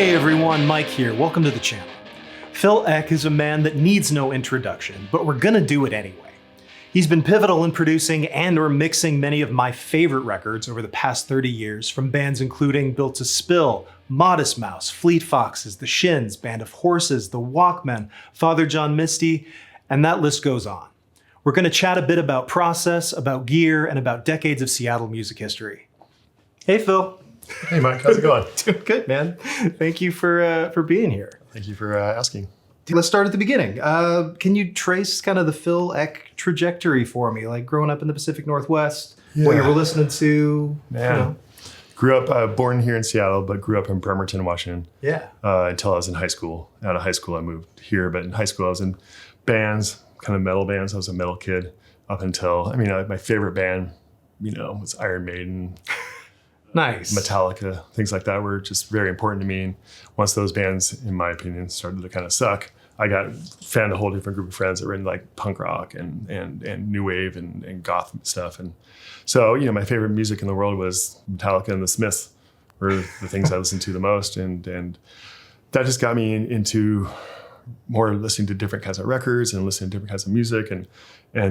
Hey everyone, Mike here. Welcome to the channel. Phil Eck is a man that needs no introduction, but we're gonna do it anyway. He's been pivotal in producing and or mixing many of my favorite records over the past 30 years, from bands including Built to Spill, Modest Mouse, Fleet Foxes, The Shins, Band of Horses, The Walkmen, Father John Misty, and that list goes on. We're gonna chat a bit about process, about gear, and about decades of Seattle music history. Hey Phil. Hey Mike, how's it going? Doing good, man. Thank you for being here. Thank you for asking. Let's start at the beginning. Can you trace kind of the Phil Eck trajectory for me? Like growing up in the Pacific Northwest, what you were listening to? Man, you know? Grew up, born here in Seattle, but grew up in Bremerton, Washington. Yeah. Until I was in high school. Out of high school, I moved here, but in high school, I was in bands, kind of metal bands. I was a metal kid up until, my favorite band, was Iron Maiden. Nice. Metallica, things like that were just very important to me. And once those bands, in my opinion, started to kind of suck, I found a whole different group of friends that were in like punk rock and new wave and goth stuff. And so, my favorite music in the world was Metallica and the Smiths were the things I listened to the most. And that just got me into more listening to different kinds of records and listening to different kinds of music. And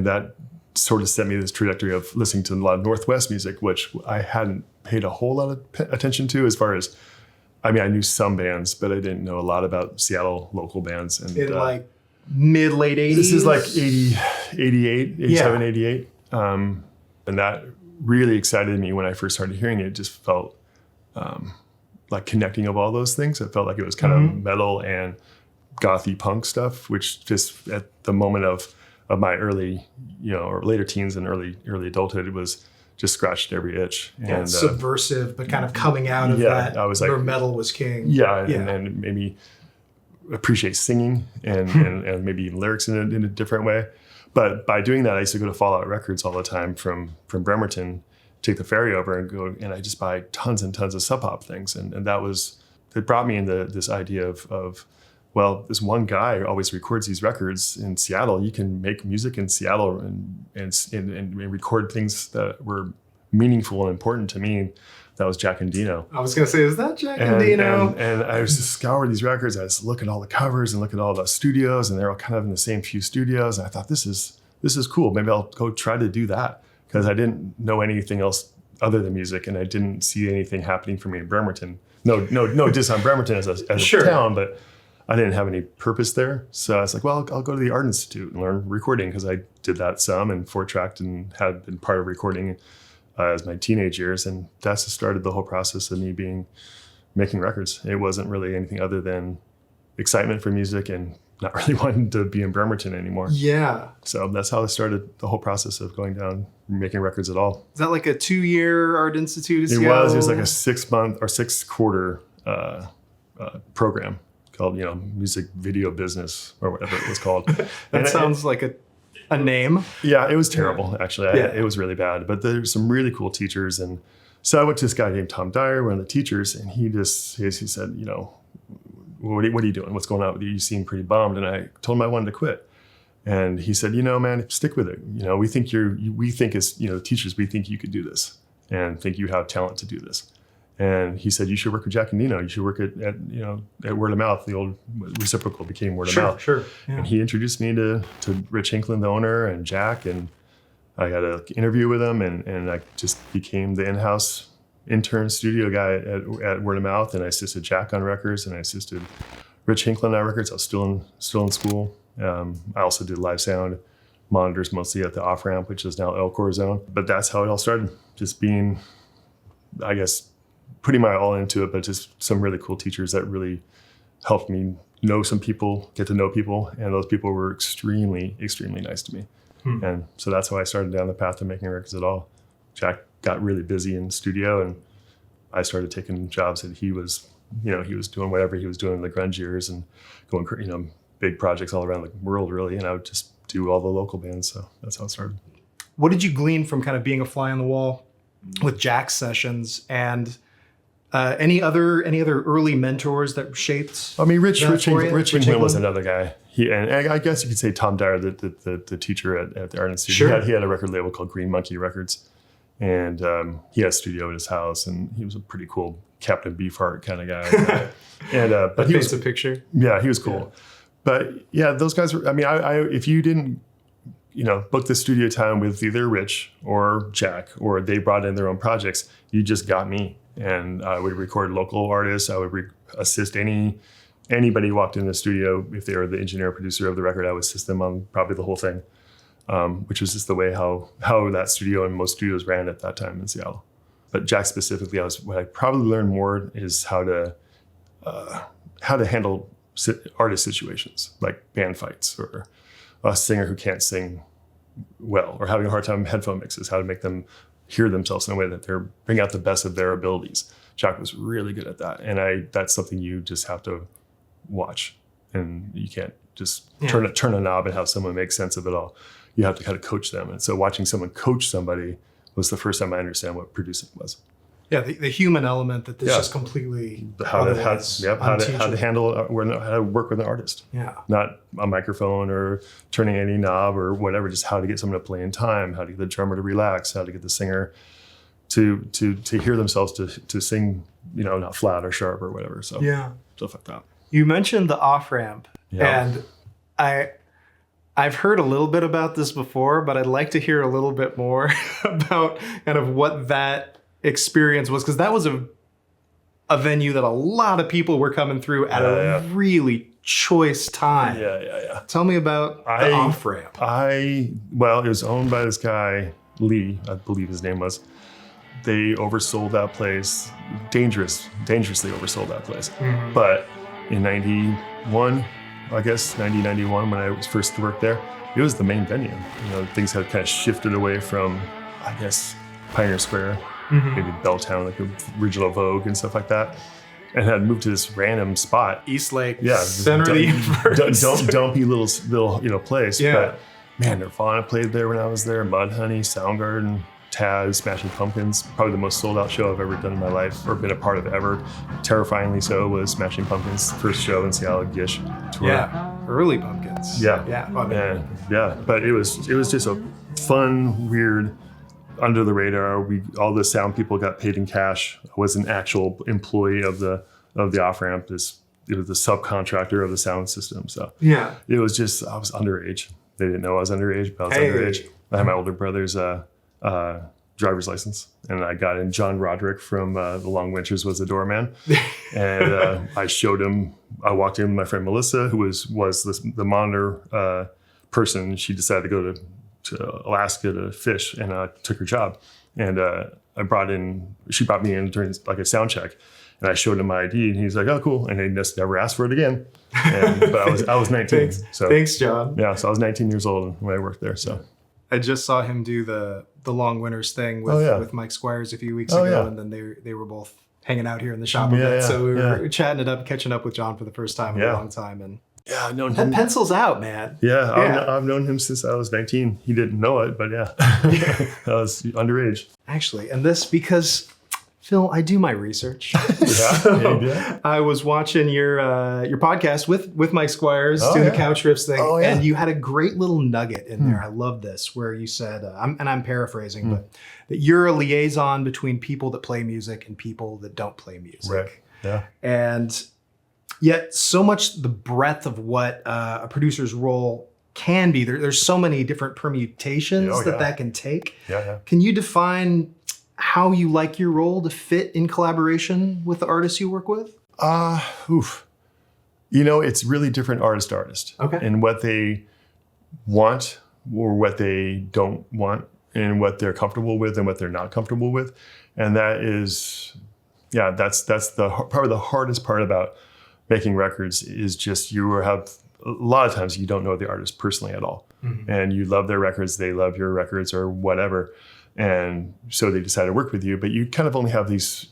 that sort of set me this trajectory of listening to a lot of Northwest music, which I hadn't paid a whole lot of attention to as far as, I knew some bands, but I didn't know a lot about Seattle local bands. And in like mid-late 80s? This is like 87, 88. And that really excited me when I first started hearing it. It just felt like connecting of all those things. It felt like it was kind of metal and gothy punk stuff, which just at the moment of my early, or later teens and early adulthood, it was just scratched every itch. Yeah, and subversive, but kind of coming out of that. I was where like, metal was king. Yeah, and maybe appreciate singing and maybe even lyrics in a different way. But by doing that, I used to go to Fallout Records all the time from Bremerton, take the ferry over and go, and I just buy tons and tons of Sub Pop things, and it brought me into this idea of well, this one guy always records these records in Seattle. You can make music in Seattle and record things that were meaningful and important to me. That was Jack Endino. I was going to say, is that Jack Endino? And I was just scouring these records. I was looking at all the covers and looking at all the studios, and they're all kind of in the same few studios. And I thought, this is cool. Maybe I'll go try to do that, because I didn't know anything else other than music, and I didn't see anything happening for me in Bremerton. No, just on Bremerton as a town, but I didn't have any purpose there. So I was like, well, I'll go to the Art Institute and learn recording, because I did that some and four-tracked and had been part of recording as my teenage years. And that's just started the whole process of me making records. It wasn't really anything other than excitement for music and not really wanting to be in Bremerton anymore. Yeah. So that's how I started the whole process of going down and making records at all. Is that like a 2-year Art Institute? It was like a 6-month or 6-quarter program called, music video business or whatever it was called. That sounds like a name. Yeah, it was terrible, actually. It was really bad, but there's some really cool teachers. And so I went to this guy named Tom Dyer, one of the teachers, and he said, what are you doing? What's going on with you? You seem pretty bummed. And I told him I wanted to quit. And he said, man, stick with it. We think as, teachers, we think you could do this and think you have talent to do this. And he said, you should work with Jack Endino. You should work at Word of Mouth. The old reciprocal became Word of Mouth. Sure. Yeah. And he introduced me to Rich Hinkland, the owner, and Jack. And I got an interview with him, and I just became the in-house intern studio guy at Word of Mouth. And I assisted Jack on records, and I assisted Rich Hinkland on records. I was still in school. I also did live sound monitors, mostly at the off-ramp, which is now Elcor Zone. But that's how it all started. Just being, I guess, putting my all into it, but just some really cool teachers that really helped me know some people, get to know people. And those people were extremely, extremely nice to me. And so that's how I started down the path of making records at all. Jack got really busy in the studio, and I started taking jobs that he was doing whatever he was doing in the grunge years and going, big projects all around the world, really. And I would just do all the local bands. So that's how it started. What did you glean from kind of being a fly on the wall with Jack's sessions, and any other early mentors that shaped? Rich Hinkland was another guy. And I guess you could say Tom Dyer, the teacher at the Art Institute. Sure. He had a record label called Green Monkey Records, and he had a studio at his house, and he was a pretty cool Captain Beefheart kind of guy. And but he was a picture. Yeah, he was cool. Yeah. But yeah, those guys were. I mean, I if you didn't, book the studio time with either Rich or Jack, or they brought in their own projects, you just got me. And I would record local artists. I would assist anybody who walked in the studio. If they were the engineer or producer of the record, I would assist them on probably the whole thing, which was just the way how that studio and most studios ran at that time in Seattle. But Jack specifically, what I probably learned more is how to handle artist situations, like band fights or a singer who can't sing well or having a hard time headphone mixes, how to make them hear themselves in a way that they're bring out the best of their abilities. Jack was really good at that. And that's something you just have to watch, and you can't just turn a knob and have someone make sense of it all. You have to kind of coach them. And so watching someone coach somebody was the first time I understand what producing was. Yeah, the human element that this just completely how to handle how to work with an artist. Yeah, not a microphone or turning any knob or whatever. Just how to get someone to play in time, how to get the drummer to relax, how to get the singer to hear themselves to sing, not flat or sharp or whatever. So stuff like that. You mentioned the off ramp, and I've heard a little bit about this before, but I'd like to hear a little bit more about kind of what that experience was, because that was a venue that a lot of people were coming through at a really choice time. Yeah. Tell me about the off ramp. Well, it was owned by this guy, Lee, I believe his name was. They oversold that place, dangerously oversold that place. Mm-hmm. But in 91, I guess, 90-91, when I was first to work there, it was the main venue. Things had kind of shifted away from, I guess, Pioneer Square, maybe Belltown, like the original Vogue and stuff like that, and had moved to this random spot. East Lake, center of the universe. Dumpy little place. Yeah. But man, Nirvana played there when I was there, Mudhoney, Soundgarden, Taz, Smashing Pumpkins, probably the most sold out show I've ever done in my life or been a part of ever. Terrifyingly so was Smashing Pumpkins' first show in Seattle, Gish tour. Yeah, early Pumpkins. Yeah. But it was just a fun, weird, under the radar. All the sound people got paid in cash. I was an actual employee of the off ramp. It was the subcontractor of the sound system. So it was just, I was underage. They didn't know I was underage, but I was underage. I had my older brother's driver's license, and I got in. John Roderick from the Long Winters was the doorman, and I showed him. I walked in with my friend Melissa, who was the monitor person. She decided to go to Alaska to fish, and I took her job. And she brought me in during like a sound check, and I showed him my ID, and he's like, "Oh, cool," and he just never asked for it again. But I was 19. Thanks, John. Yeah, so I was 19 years old when I worked there. So I just saw him do the Long Winters thing with Mike Squires a few weeks ago, and then they were both hanging out here in the shop a bit. So we were chatting it up, catching up with John for the first time in a long time, and I've known him. Pencils out, man. I've known him since I was 19. He didn't know it, but I was underage. Actually, and this because Phil, I do my research. I was watching your podcast with Mike Squires doing the Couch Riffs thing, and you had a great little nugget in there. I love this, where you said, I'm paraphrasing, but that you're a liaison between people that play music and people that don't play music. Right. Yeah. And yet, so much the breadth of what a producer's role can be. There's so many different permutations that can take. Yeah. Can you define how you like your role to fit in collaboration with the artists you work with? It's really different artist to artist. Okay. And what they want or what they don't want, and what they're comfortable with and what they're not comfortable with. And that is, that's probably the hardest part about making records is just you have a lot of times you don't know the artist personally at all. Mm-hmm. And you love their records, they love your records or whatever. And so they decide to work with you, but you kind of only have these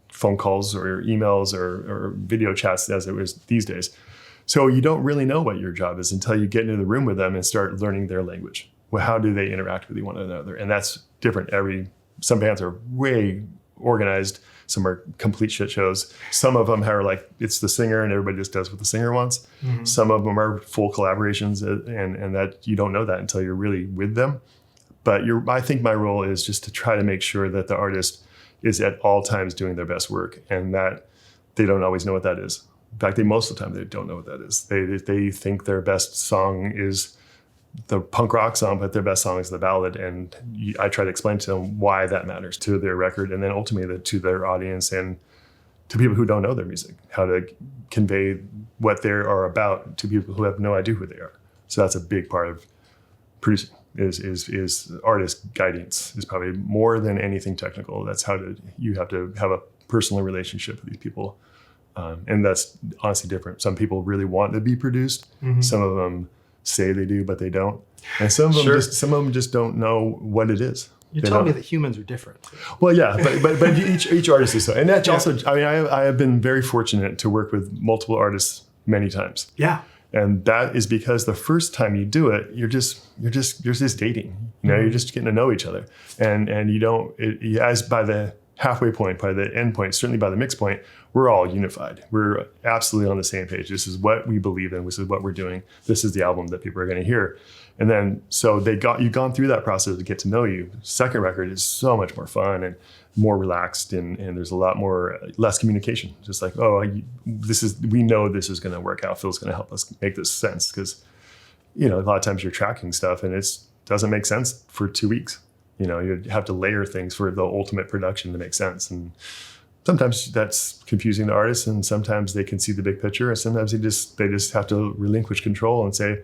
phone calls or emails or video chats as it was these days. So you don't really know what your job is until you get into the room with them and start learning their language. Well, how do they interact with one another? And that's different. Some bands are way organized. Some are complete shit shows. Some of them are like, it's the singer and everybody just does what the singer wants. Mm-hmm. Some of them are full collaborations and that you don't know that until you're really with them. But I think my role is just to try to make sure that the artist is at all times doing their best work, and that they don't always know what that is. In fact, most of the time they don't know what that is. They think their best song is the punk rock song, but their best song is the ballad. And I try to explain to them why that matters to their record, and then ultimately to their audience and to people who don't know their music, how to convey what they are about to people who have no idea who they are. So that's a big part of producing is artist guidance is probably more than anything technical. That's you have to have a personal relationship with these people. And that's honestly different. Some people really want to be produced. Mm-hmm. Some of them say they do, but they don't. And some of them just don't know what it is. You're telling me that humans are different. Well, yeah, but each artist is so. And that's also, I mean, I have been very fortunate to work with multiple artists many times. Yeah. And that is because the first time you do it, you're just dating. You know, you're just getting to know each other. And you don't, as by the halfway point, by the end point, certainly by the mix point, we're all unified. We're absolutely on the same page. This is what we believe in. This is what we're doing. This is the album that people are going to hear. And then, so you've gone through that process to get to know you. Second record is so much more fun and more relaxed, and there's a lot less communication. Just like, we know this is going to work out. Phil's going to help us make this sense, because, a lot of times you're tracking stuff and it doesn't make sense for 2 weeks. You have to layer things for the ultimate production to make sense. And sometimes that's confusing to artists, and sometimes they can see the big picture, and sometimes they just have to relinquish control and say,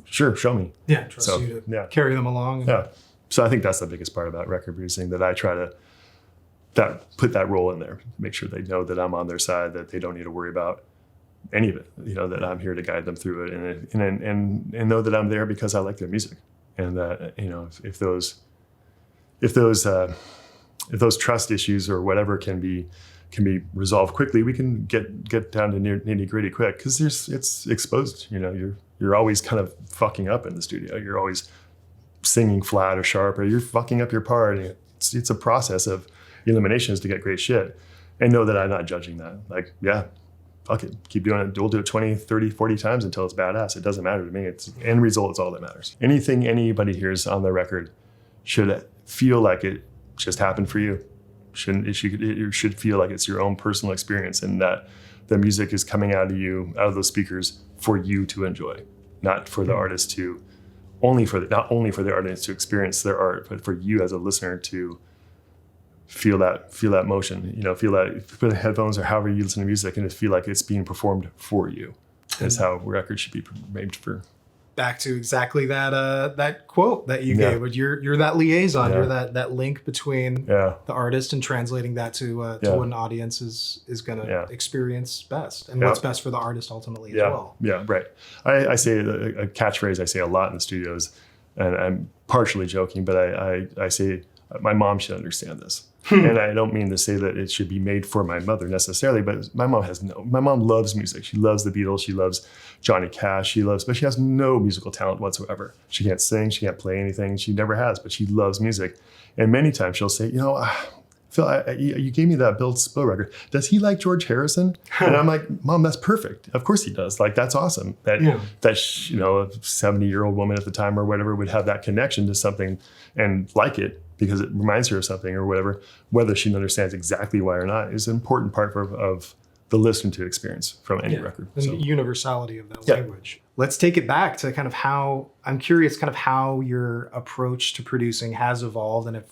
sure, show me. Yeah, trust you to carry them along. Yeah. So I think that's the biggest part about record producing, that I try to put that role in there, make sure they know that I'm on their side, that they don't need to worry about any of it, that I'm here to guide them through it, and know that I'm there because I like their music, and that, if those trust issues or whatever can be resolved quickly, we can get down to nitty gritty quick, because it's exposed. You're always kind of fucking up in the studio. You're always singing flat or sharp, or you're fucking up your part. It's a process of eliminations to get great shit. And know that I'm not judging that. Like, yeah, fuck it. Keep doing it. We'll do it 20, 30, 40 times until it's badass. It doesn't matter to me. It's end result is all that matters. Anything anybody hears on the record should feel like it just happened for you. It should feel like it's your own personal experience, and that the music is coming out of those speakers for you to enjoy, not for the artist to not only for the artist to experience their art, but for you as a listener to feel that motion. Feel that, put headphones or however you listen to music, and just feel like it's being performed for you. That's how records should be made for. Back to exactly that quote that you gave. You're that liaison. You're that link between the artist and translating that to what an audience is going to experience best, and what's best for the artist ultimately as well. Yeah, right. I say a catchphrase I say a lot in the studios, and I'm partially joking, but I say my mom should understand this. And I don't mean to say that it should be made for my mother necessarily, but my mom loves music. She loves the Beatles. She loves Johnny Cash. But she has no musical talent whatsoever. She can't sing. She can't play anything. She never has, but she loves music. And many times she'll say, Phil, you gave me that Bill Spill record. Does he like George Harrison? And I'm like, Mom, that's perfect. Of course he does. Like, that's awesome. That a 70-year-old woman at the time or whatever would have that connection to something and like it, because it reminds her of something or whatever. Whether she understands exactly why or not is an important part of the listener to experience from any record. The universality of that language. Let's take it back to kind of I'm curious how your approach to producing has evolved, and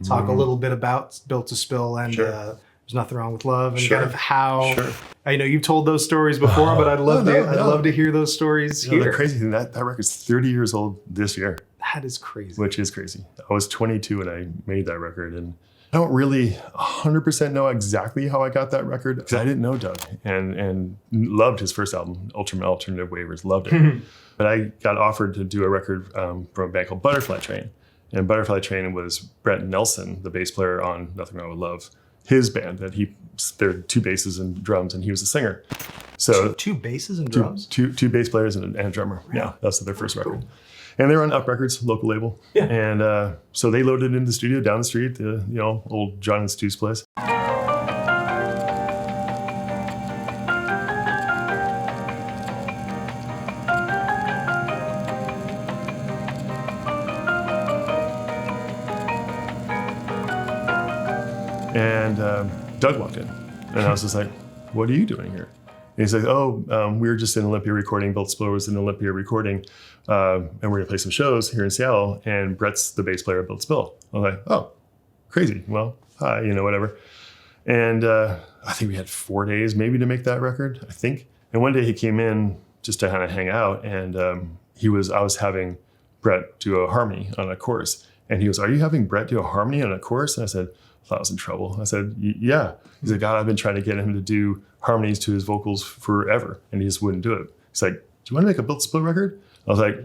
talk a little bit about Built to Spill and There's Nothing Wrong with Love, and kind of how, I know you've told those stories before, but I'd love to hear those stories here. The crazy thing, that record's 30 years old this year. That is crazy. Which is crazy. I was 22 when I made that record, and I don't really 100% know exactly how I got that record, because I didn't know Doug and loved his first album, Alternative Waivers, loved it. But I got offered to do a record from a band called Butterfly Train. And Butterfly Train was Brett Nelson, the bass player on Nothing Wrong with Love, his band. There are 2 basses and drums, and he was a singer. So two basses and drums? Two bass players and a drummer. Right. Yeah, that's their first record. And they were on Up Records, local label. Yeah. And so they loaded into the studio down the street, old John and Stu's place. And Doug walked in, and I was just like, "What are you doing here?" And he's like, "Oh, we were just in Olympia recording. Built Spiller was in Olympia recording, and we're gonna play some shows here in Seattle. And Brett's the bass player of Built Spill." I was like, "Oh, crazy. Well, hi, whatever." And I think we had 4 days maybe to make that record, I think. And one day he came in just to kind of hang out, and I was having Brett do a harmony on a chorus, and he goes, "Are you having Brett do a harmony on a chorus?" And I said, I thought I was in trouble. I said, "Yeah." He's like, "God, I've been trying to get him to do harmonies to his vocals forever," and he just wouldn't do it. He's like, "Do you want to make a Built Split record?" I was like,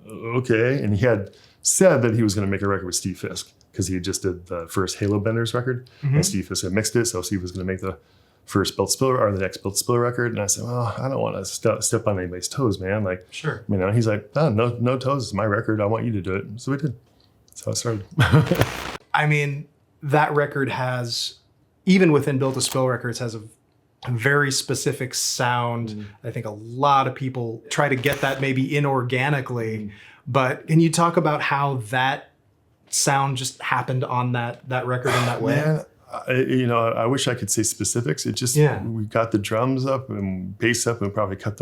"Okay." And he had said that he was going to make a record with Steve Fisk because he just did the first Halo Benders record, and Steve Fisk had mixed it, so Steve was going to make the first Built Spiller or the next Built Spiller record. And I said, "Well, I don't want to step on anybody's toes, man." Like, sure. He's like, "Oh, no toes. It's my record. I want you to do it." So we did. That's how it started. I mean, that record has, even within Built to Spill Records, has a very specific sound. I think a lot of people try to get that maybe inorganically, but can you talk about how that sound just happened on that record in that way? Man, I wish I could say specifics. It just, we got the drums up and bass up and probably cut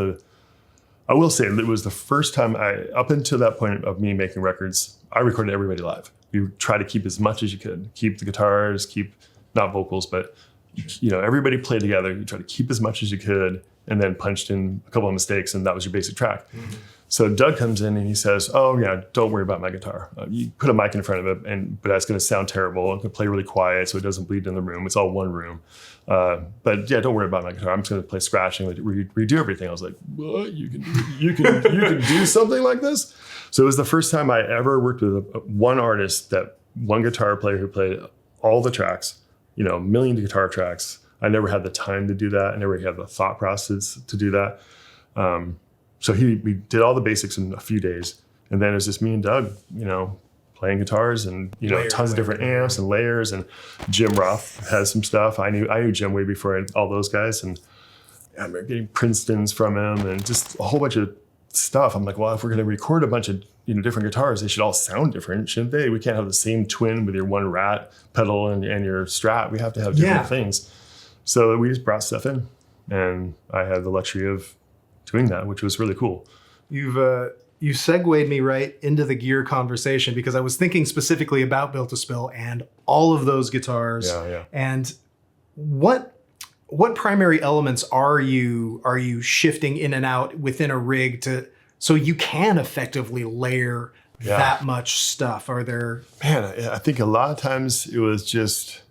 I will say it was the first time up until that point of me making records, I recorded everybody live. You try to keep as much as you could, keep the guitars, keep not vocals, but everybody played together. You try to keep as much as you could, and then punched in a couple of mistakes, and that was your basic track. So Doug comes in and he says, "Oh yeah, don't worry about my guitar. You put a mic in front of it, but that's going to sound terrible. I'm going to play really quiet so it doesn't bleed in the room. It's all one room. But yeah, don't worry about my guitar. I'm just going to play scratching, redo everything." I was like, "What? You can do something like this?" So it was the first time I ever worked with one artist, that one guitar player who played all the tracks, a million guitar tracks. I never had the time to do that. I never had the thought process to do that. So we did all the basics in a few days, and then it was just me and Doug, playing guitars and tons of different amps and layers. And Jim Roth has some stuff. I knew Jim way before all those guys, and I remember getting Princeton's from him and just a whole bunch of stuff. I'm like, well, if we're going to record a bunch of different guitars, they should all sound different, shouldn't they? We can't have the same twin with your one rat pedal and your Strat. We have to have different things. So we just brought stuff in, and I had the luxury of doing that, which was really cool. You segued me right into the gear conversation, because I was thinking specifically about Built to Spill and all of those guitars. And what primary elements are you shifting in and out within a rig so you can effectively layer that much stuff? Are there? Man, I think a lot of times it was just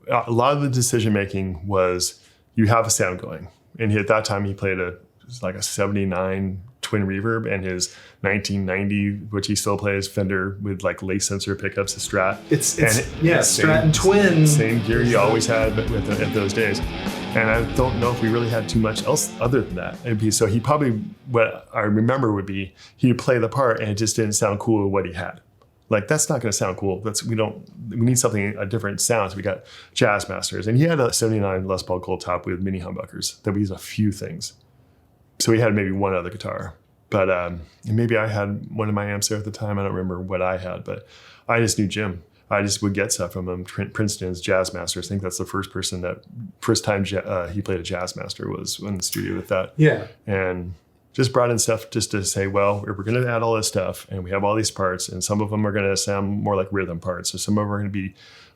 a lot of the decision making was you have a sound going. And at that time, he played a 79 twin reverb, and his 1990, which he still plays, Fender with lace sensor pickups, a Strat. Strat and twin. Same gear you always had at those days. And I don't know if we really had too much else other than that. So he probably, what I remember would be, he would play the part and it just didn't sound cool with what he had. That's not going to sound cool. We need something, a different sound. So we got Jazz Masters, and he had a 79 Les Paul Gold Top with mini humbuckers that we used a few things. So we had maybe one other guitar, but maybe I had one of my amps there at the time. I don't remember what I had, but I just knew Jim. I just would get stuff from him. Princeton's Jazz Masters. I think that's the first time he played a Jazz Master was in the studio with that. Yeah. And just brought in stuff just to say, well, we're going to add all this stuff, and we have all these parts, and some of them are going to sound more like rhythm parts, or some of them are going to be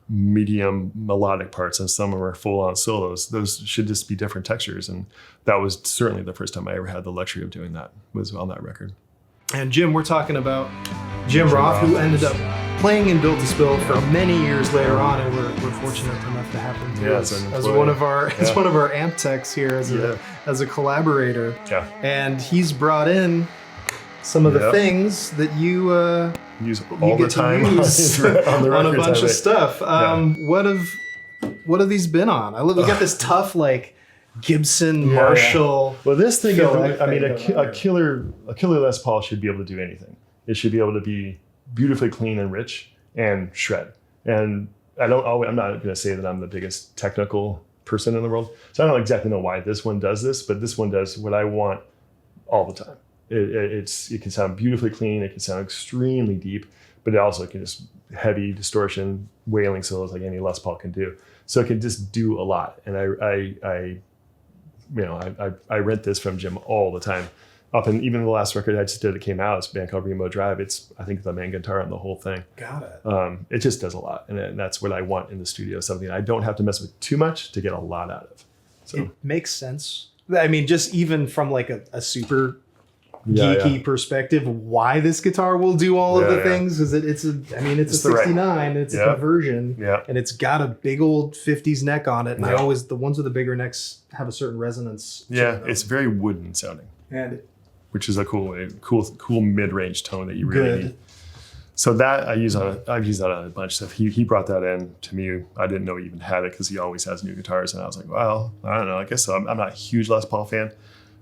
medium melodic parts, and some of them are full-on solos. Those should just be different textures, and that was certainly the first time I ever had the luxury of doing that, was on that record. And Jim, we're talking about Jim Roth, who ended up playing in Built to Spill for many years later on, and we're fortunate enough to have him too, as one of our amp techs here, as a collaborator. Yeah. And he's brought in some of the things that you use all the time on a bunch of stuff. What have these been on? We got this tough Gibson Marshall. Well, this thing, a killer Les Paul should be able to do anything. It should be able to be beautifully clean and rich and shred. And I'm not going to say that I'm the biggest technical person in the world, so I don't exactly know why this one does this, but this one does what I want all the time. It can sound beautifully clean. It can sound extremely deep, but it also can just heavy distortion, wailing solos like any Les Paul can do. So it can just do a lot. And I rent this from Jim all the time. Often, even the last record I just did that came out, it's a band called Rainbow Drive. It's, I think, the main guitar on the whole thing. Got it. It just does a lot. And that's what I want in the studio, something I don't have to mess with too much to get a lot out of. So it makes sense. I mean, just even from like a super geeky perspective, why this guitar will do all of the things, because it's a 69, it's a conversion, and it's got a big old 50s neck on it. And I always, the ones with the bigger necks have a certain resonance. Yeah, it's very wooden sounding. And which is a cool mid-range tone that you really need. So that I've used that on a bunch of stuff. He brought that in to me. I didn't know he even had it because he always has new guitars. And I was like, well, I don't know. I guess so. I'm not a huge Les Paul fan,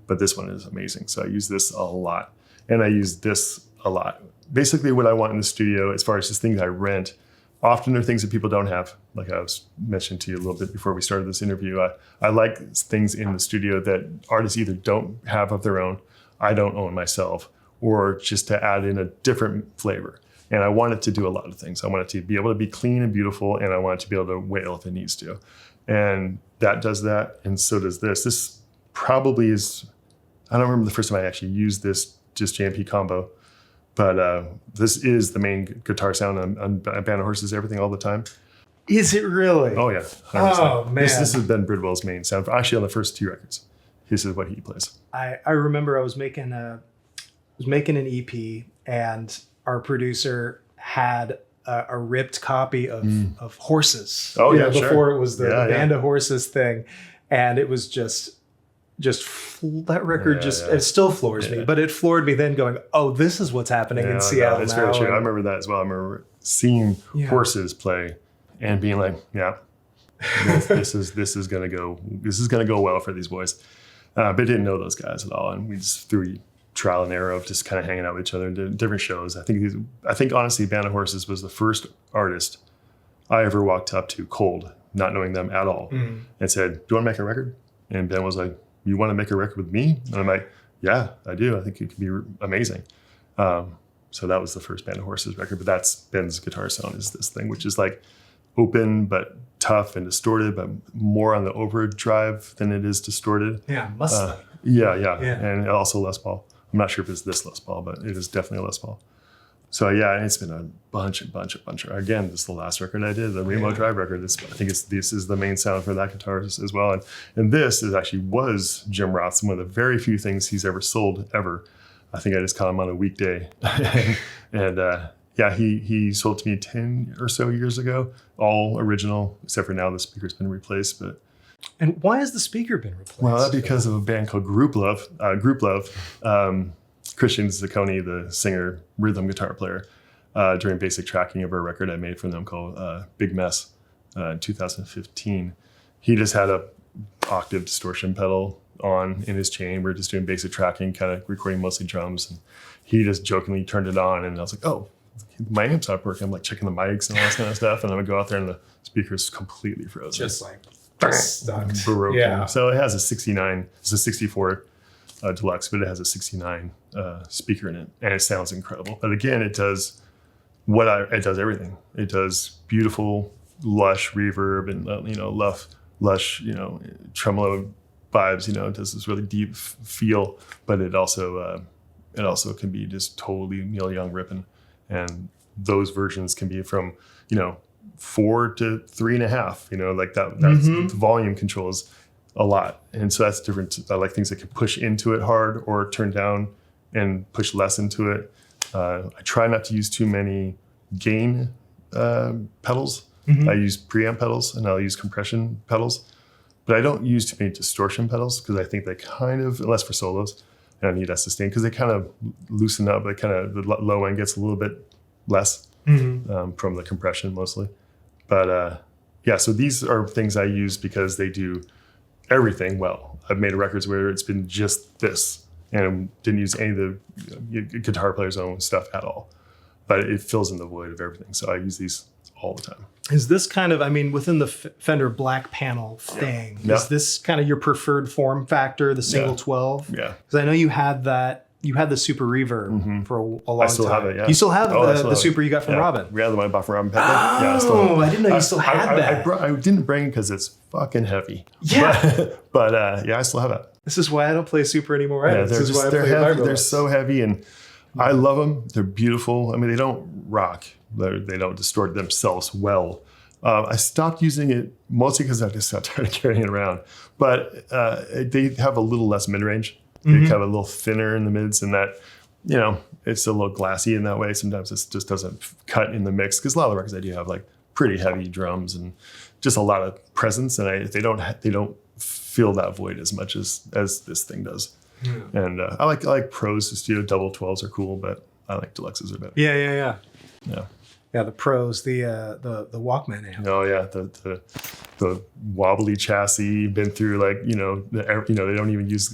but this one is amazing. So I use this a lot. And I use this a lot. Basically what I want in the studio, as far as just things I rent, often are things that people don't have. Like I was mentioning to you a little bit before we started this interview. I like things in the studio that artists either don't have of their own, I don't own myself, or just to add in a different flavor. And I want it to do a lot of things. I want it to be able to be clean and beautiful, and I want it to be able to wail if it needs to. And that does that, and so does this. This probably is, I don't remember the first time I actually used this just JMP combo, but this is the main guitar sound on Band of Horses, everything all the time. Is it really? Oh yeah. 100%. Oh man. This has been Bridwell's main sound. Actually, on the first 2 records, this is what he plays. I remember I was making an EP, and our producer had a ripped copy of Horses. Oh yeah, before it was the Band of Horses thing, and it was just that record it still floors me, but it floored me then going, oh, this is what's happening in Seattle. It's now. very true. I remember that as well. I remember seeing Horses play and being like, this is gonna go well for these boys. But didn't know those guys at all, and we just through trial and error of just kind of hanging out with each other and different shows. I think honestly, Band of Horses was the first artist I ever walked up to cold, not knowing them at all, and said, "Do you want to make a record?" And Ben was like, "You want to make a record with me?" And I'm like, "Yeah, I do. I think it could be amazing." So that was the first Band of Horses record. But that's Ben's guitar sound, is this thing, which is like open but tough and distorted, but more on the overdrive than it is distorted. Yeah, Mustang. Yeah, and also Les Paul. I'm not sure if it's this Les Paul, but it is definitely a Les Paul. So yeah, it's been a bunch. Again, this is the last record I did, the Rainbow Drive record. This is the main sound for that guitar as well. And this was Jim Roth's, one of the very few things he's ever sold ever. I think I just caught him on a weekday, and he sold it to me 10 or so years ago, all original, except for now the speaker's been replaced. And why has the speaker been replaced? Well, because of a band called Group Love. Christian Zacconi, the singer, rhythm guitar player, during basic tracking of a record I made for them called Big Mess in 2015. He just had a octave distortion pedal on in his chain. We're just doing basic tracking, kind of recording mostly drums. And he just jokingly turned it on, and I was like, oh, my amp's not working. I'm like checking the mics and all this kind of stuff. And I would go out there and the speaker's completely frozen. Just stuck. Broken. Yeah. So it has a 69, it's a 64 deluxe, but it has a 69 speaker in it, and it sounds incredible. But again, it does everything. It does beautiful, lush reverb and lush, tremolo vibes. It does this really deep feel, but it also can be just totally Neil Young ripping, and those versions can be from 4 to 3.5. Like that. That's the volume controls a lot, and so that's different. I like things that can push into it hard or turn down and push less into it. I try not to use too many gain pedals. I use preamp pedals, and I'll use compression pedals, but I don't use too many distortion pedals because I think they kind of, unless for solos, and I need that sustain, because they kind of loosen up. The low end gets a little bit less from the compression mostly. But so these are things I use because they do everything well. I've made records where it's been just this and didn't use any of the guitar player's own stuff at all, but it fills in the void of everything. So I use these all the time. Is this kind of, within the Fender black panel thing, is this kind of your preferred form factor, the single 12? Yeah. Because I know you had that you had the Super Reverb for a long time. I still have it, yeah. You still have the Super you got from Robin? Yeah, the one I bought from Robin Pepper. Oh, yeah, I still have it. I didn't know you still had that. I didn't bring it because it's fucking heavy. Yeah. But I still have it. This is why I don't play Super anymore. Right? Yeah, This is why I they're play heavy. Vibro. They're so heavy, and I love them. They're beautiful. I mean, they don't rock. They don't distort themselves well. I stopped using it mostly because I just got tired of carrying it around. But they have a little less mid-range. They have a little thinner in the mids, and that, it's a little glassy in that way. Sometimes it just doesn't cut in the mix because a lot of the records I do have like pretty heavy drums and just a lot of presence, and they don't fill that void as much as this thing does. Yeah. And I like pros. Double 12s are cool, but I like deluxes are better. Yeah. Yeah, the pros, the Walkman amp. Oh yeah, the wobbly chassis. Been through they don't even use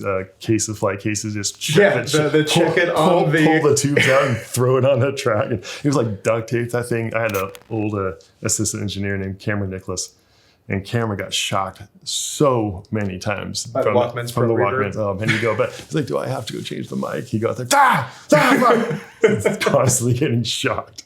flight cases. Just check it pull the tubes out and throw it on the track. And it was like duct tape. That thing. I had an old assistant engineer named Cameron Nicholas, and Cameron got shocked so many times from the Walkmans. Oh, and you go, but he's like, do I have to go change the mic? He got there, It's constantly getting shocked.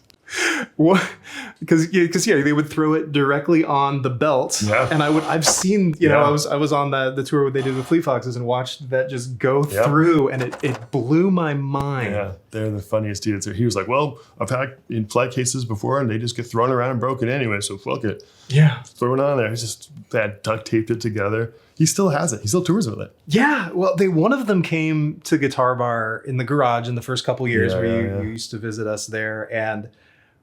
What? Because they would throw it directly on the belt, and I've seen I was on the tour where they did the Fleet Foxes and watched that just go through, and it blew my mind. Yeah, they're the funniest dudes. He was like, well, I've had in flight cases before, and they just get thrown around and broken anyway, so fuck it. Yeah, throw it on there. He's just duct taped it together. He still has it. He still tours with it. Yeah, well, one of them came to Guitar Bar in the garage in the first couple years where you used to visit us there, and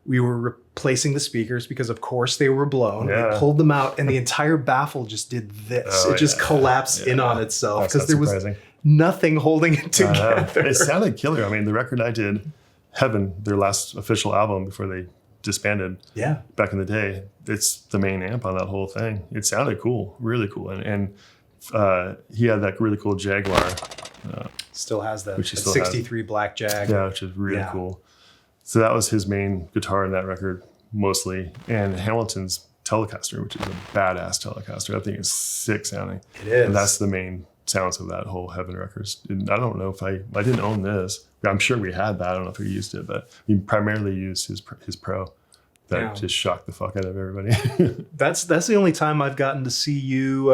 we were replacing the speakers because, of course, they were blown. Yeah. We pulled them out, and the entire baffle just did this. It just collapsed in on itself because there was nothing holding it together. It sounded killer. I mean, the record I did, Heaven, their last official album before they disbanded back in the day, it's the main amp on that whole thing. It sounded cool, really cool. And he had that really cool Jaguar. Still has that 63 black Jag. Yeah, which is really cool. So that was his main guitar in that record, mostly. And Hamilton's Telecaster, which is a badass Telecaster. That thing is sick sounding. It is. And that's the main sounds of that whole Heaven records. And I don't know if I didn't own this. I'm sure we had that. I don't know if we used it, but we primarily used his Pro. That just shocked the fuck out of everybody. That's the only time I've gotten to see you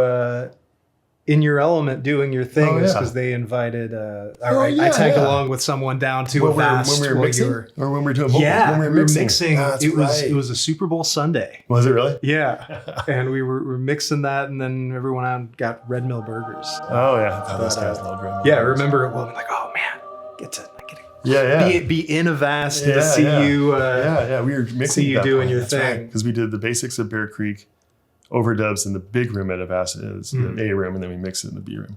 in your element doing your thing is because they invited I tagged along with someone down to a vast when we were mixing, or when we were doing vocals. When we were mixing. It was a Super Bowl Sunday. Was it really? Yeah. And we were mixing that, and then everyone out got Red Mill burgers. Oh yeah, those guys love Red Mill. Yeah, I remember it. Well, I'm like, oh man, get to be in a vast to see you. We were mixing. See you doing your thing because we did the basics of Bear Creek, overdubs in the big room at Avast is the A room, and then we mix it in the B room.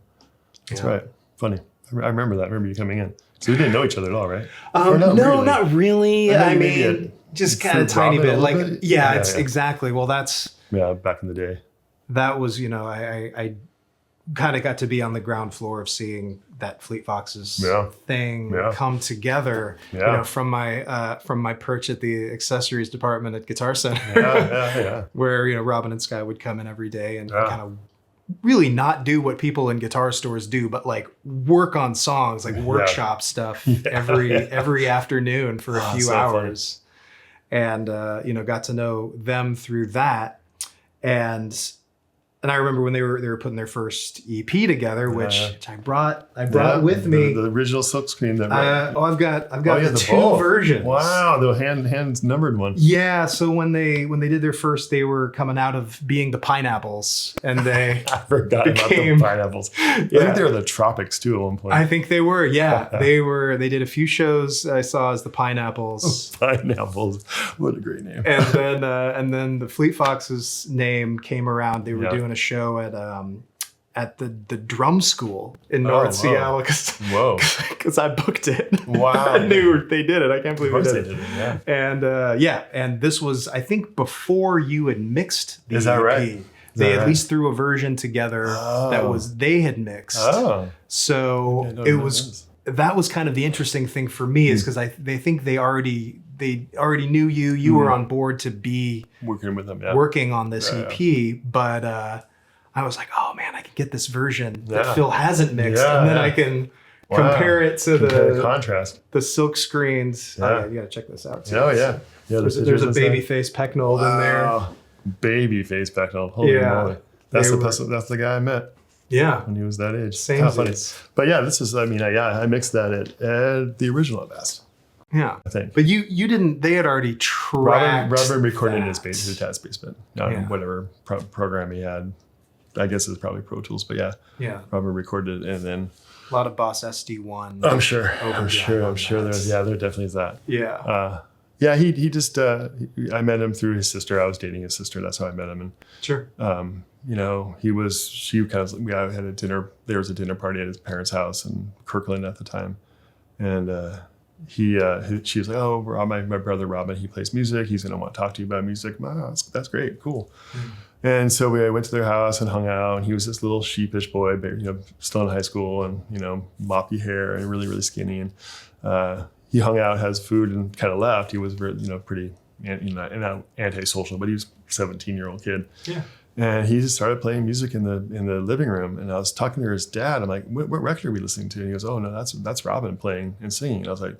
That's right. Funny. I remember that. I remember you coming in. So we didn't know each other at all, right? Not really. I mean, just kind of tiny bit. Exactly. Well, that's back in the day. That was, I kind of got to be on the ground floor of seeing that Fleet Foxes thing come together. From my perch at the accessories department at Guitar Center, where Robin and Sky would come in every day and kind of really not do what people in guitar stores do, but like work on songs, like workshop stuff every afternoon for a few hours, and got to know them through that. And I remember when they were putting their first EP together, which I brought with me. The original silkscreen. I've got the two versions. Wow, the hand numbered one. Yeah, so when they did their first, they were coming out of being the Pineapples, and they I forgot about the Pineapples. I think they were the Tropics too at one point. I think they were. Yeah, they were. They did a few shows I saw as the Pineapples. Pineapples, what a great name. And then the Fleet Foxes name came around. They were doing a show at the drum school in North Seattle because I booked it. Wow. I knew they did it. I can't believe they did it. Yeah. And this was, I think, before you had mixed the EP. Is that right? They at least threw a version together they had mixed. Oh. So that was kind of the interesting thing for me is because they think they already knew you. You were on board to be working with them, working on this EP, but I was like, oh man, I can get this version that Phil hasn't mixed, and then I can Compare it to the contrast. The silk screens. Yeah. Oh, yeah, you gotta check this out too. Oh yeah. Yeah, there's a baby face Pecknold in there. Baby face Pecknold. Holy moly. That's the guy I met. Yeah. When he was that age. Same Kind of funny. But yeah, this is, I mixed that at the original at best. Yeah. I think. But you didn't, they had already tracked Robin recorded in his dad's basement. Whatever program he had. I guess it's probably Pro Tools, but yeah. Yeah. Robin recorded it, and then a lot of Boss SD1. I'm sure there definitely is that. Yeah. He just I met him through his sister. I was dating his sister. That's how I met him. And sure. We had a dinner. There was a dinner party at his parents' house in Kirkland at the time, and she was like, "Oh, Rob, my brother Robin, he plays music. He's gonna want to talk to you about music." Oh, that's great, cool. Mm. And so we went to their house and hung out. And he was this little sheepish boy, but still in high school, and moppy hair and really really skinny. And he hung out, has food, and kind of left. He was pretty antisocial, but he was a 17-year-old kid. Yeah. And he just started playing music in the living room. And I was talking to his dad. I'm like, what record are we listening to? And he goes, oh, no, that's Robin playing and singing. And I was like,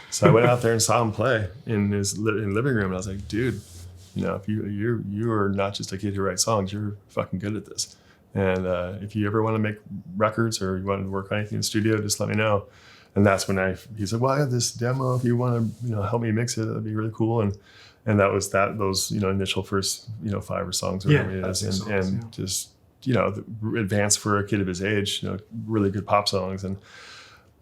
So I went out there and saw him play in his living room. And I was like, dude, if you are not just a kid who writes songs, you're fucking good at this. And if you ever want to make records or you want to work on anything in the studio, just let me know. And that's when he said, well, I have this demo. If you want to, help me mix it, that'd be really cool. And that was those initial first 5 songs or whatever it is, just advanced for a kid of his age, really good pop songs, and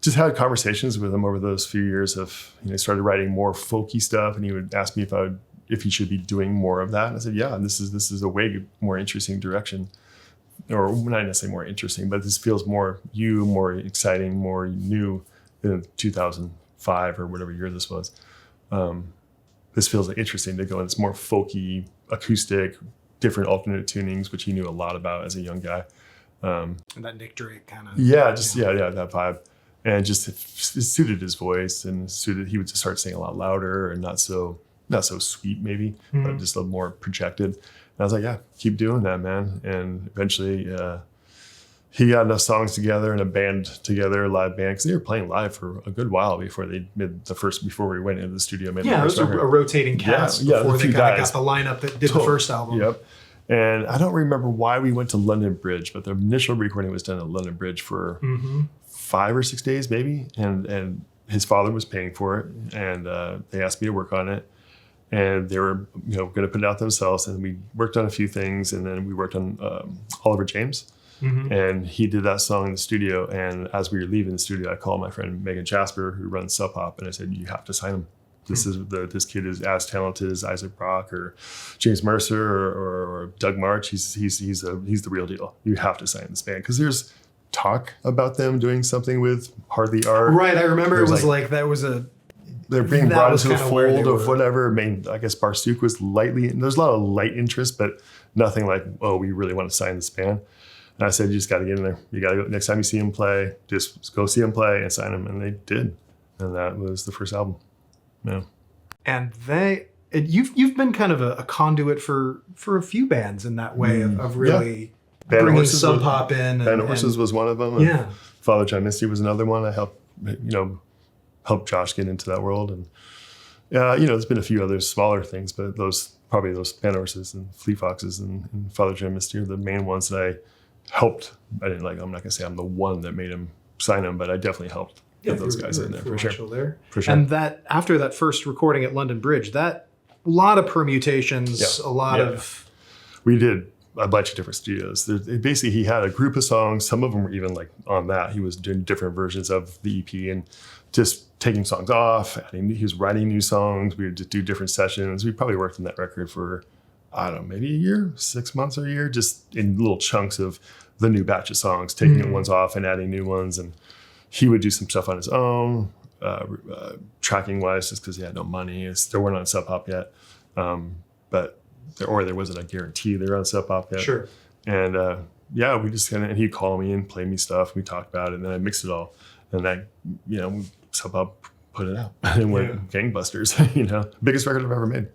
just had conversations with him over those few years of started writing more folky stuff, and he would ask me if he should be doing more of that. And I said, yeah, this is a way more interesting direction, or not necessarily more interesting, but this feels more exciting, more new than 2005 or whatever year this was. This feels interesting to go in. It's more folky, acoustic, different alternate tunings, which he knew a lot about as a young guy. And that Nick Drake kind of. That vibe. And just it suited his voice, and he would just start saying a lot louder and not so sweet maybe, but just a little more projected. And I was like, yeah, keep doing that, man. And eventually he got enough songs together and a live band, because they were playing live for a good while before we went into the studio. It was a rotating cast before they kind of got the lineup that did the first album. Yep. And I don't remember why we went to London Bridge, but the initial recording was done at London Bridge for 5 or 6 days maybe. And his father was paying for it, and they asked me to work on it. And they were going to put it out themselves. And we worked on a few things, and then we worked on Oliver James. Mm-hmm. And he did that song in the studio. And as we were leaving the studio, I called my friend Megan Jasper, who runs Sub Pop, and I said, "You have to sign him. This kid is as talented as Isaac Brock or James Mercer or Doug March. He's the real deal. You have to sign this band," because there's talk about them doing something with Hardly Art. Right. I remember it was like that was a. They're being brought into the fold of whatever. I mean, I guess Barstook was lightly. There's a lot of light interest, but nothing like, oh, we really want to sign this band. And I said, you just got to get in there. You got to go. Next time you see him play, just go see him play and sign him. And they did. And that was the first album. Yeah. And you've been kind of a conduit for a few bands in that way of really bringing Sub Pop in. Band of Horses was one of them. Yeah. Father John Misty was another one. I helped Josh get into that world. And there's been a few other smaller things, but those Band of Horses and Fleet Foxes and Father John Misty are the main ones that I helped. I'm not gonna say I'm the one that made him sign him, but I definitely helped get those guys in there for sure. And that after that first recording at London Bridge, that a lot of permutations, a lot of. We did a bunch of different studios. Basically, he had a group of songs. Some of them were even like on that. He was doing different versions of the EP and just taking songs off. He was writing new songs. We would just do different sessions. We probably worked on that record for, I don't know, maybe a year, 6 months or a year, just in little chunks of the new batch of songs, taking ones off and adding new ones. And he would do some stuff on his own, tracking wise, just because he had no money. They weren't on Sub Pop yet. But there wasn't a guarantee they were on Sub Pop yet. Sure. And we just and he'd call me and play me stuff. We talked about it, and then I mixed it all. And Sub Pop put it out. And it went gangbusters, Biggest record I've ever made.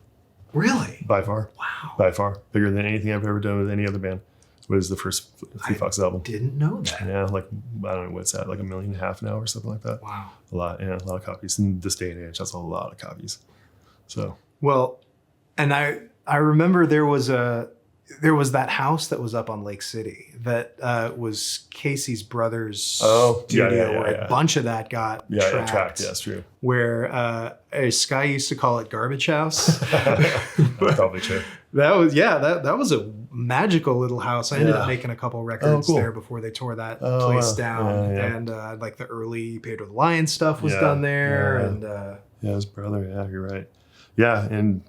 Really? By far. Wow. By far. Bigger than anything I've ever done with any other band. was the first Fleet Fox album. Didn't know that. Yeah, like, I don't know, what's that, like 1.5 million now or something like that? Wow. A lot of copies. In this day and age, that's a lot of copies. So. Well, and I remember there was that house that was up on Lake City that was Casey's brother's studio, where a bunch of that got tracked. Yeah, that's true. Where Sky used to call it Garbage House. That's probably true. That was a magical little house. I ended up making a couple records there before they tore that place down. Yeah. And like the early Pedro the Lion stuff was done there. And his brother. Yeah, you're right. Yeah, and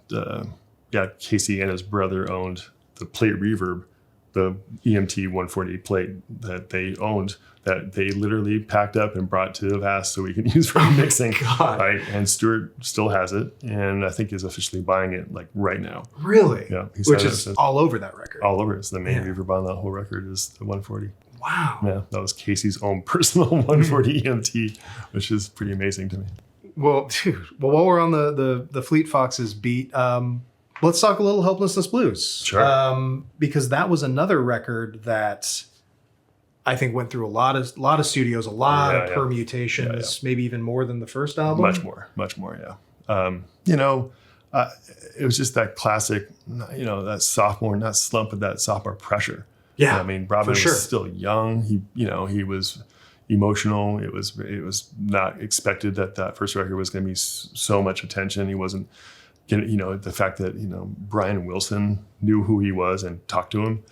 Casey and his brother owned the plate reverb, the EMT 140 plate that they owned, that they literally packed up and brought to Avast so we can use for mixing. Right? And Stuart still has it, and I think is officially buying it like right now. Really? Yeah. Which is all over that record. All over. So the main reverb on that whole record is the 140. Wow. Yeah, that was Casey's own personal 140 EMT, which is pretty amazing to me. Well, dude, while we're on the Fleet Foxes beat, let's talk a little Helplessness Blues. Sure. Because that was another record that I think went through a lot of studios, a lot of permutations, maybe even more than the first album. Much more, yeah. It was just that classic, that sophomore, not slump, but that sophomore pressure. Yeah, I mean, Robin was still young. He was emotional. It was not expected that first record was going to be so much attention. He wasn't, the fact that, Brian Wilson knew who he was and talked to him,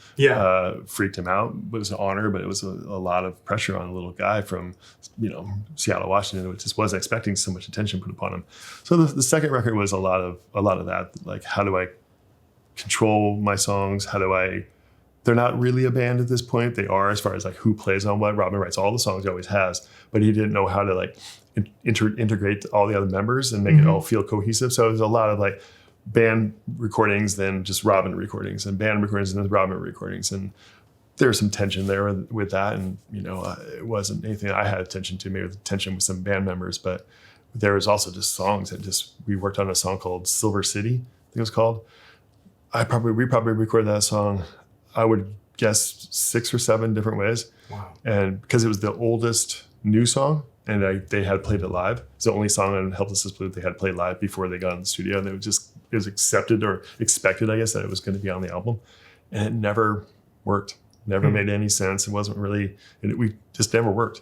freaked him out. It was an honor, but it was a lot of pressure on a little guy from, Seattle, Washington, which just wasn't expecting so much attention put upon him. So the second record was a lot of that. Like, how do I control my songs? They're not really a band at this point. They are, as far as like who plays on what. Robin writes all the songs, he always has, but he didn't know how to like integrate all the other members and make it all feel cohesive. So there's a lot of like band recordings, then just Robin recordings, and band recordings, and then Robin recordings. And there's some tension there with that. And, it wasn't anything I had attention to, maybe tension with some band members, but there was also just songs that we worked on a song called Silver City, I think it was called. We probably recorded that song, I would guess 6 or 7 different ways. Wow. And because it was the oldest new song, and they had played it live. It's the only song on Helplessness Blues they had played live before they got in the studio. And it was accepted or expected, I guess, that it was going to be on the album. And it never worked. Never made any sense. It wasn't really, we just never worked.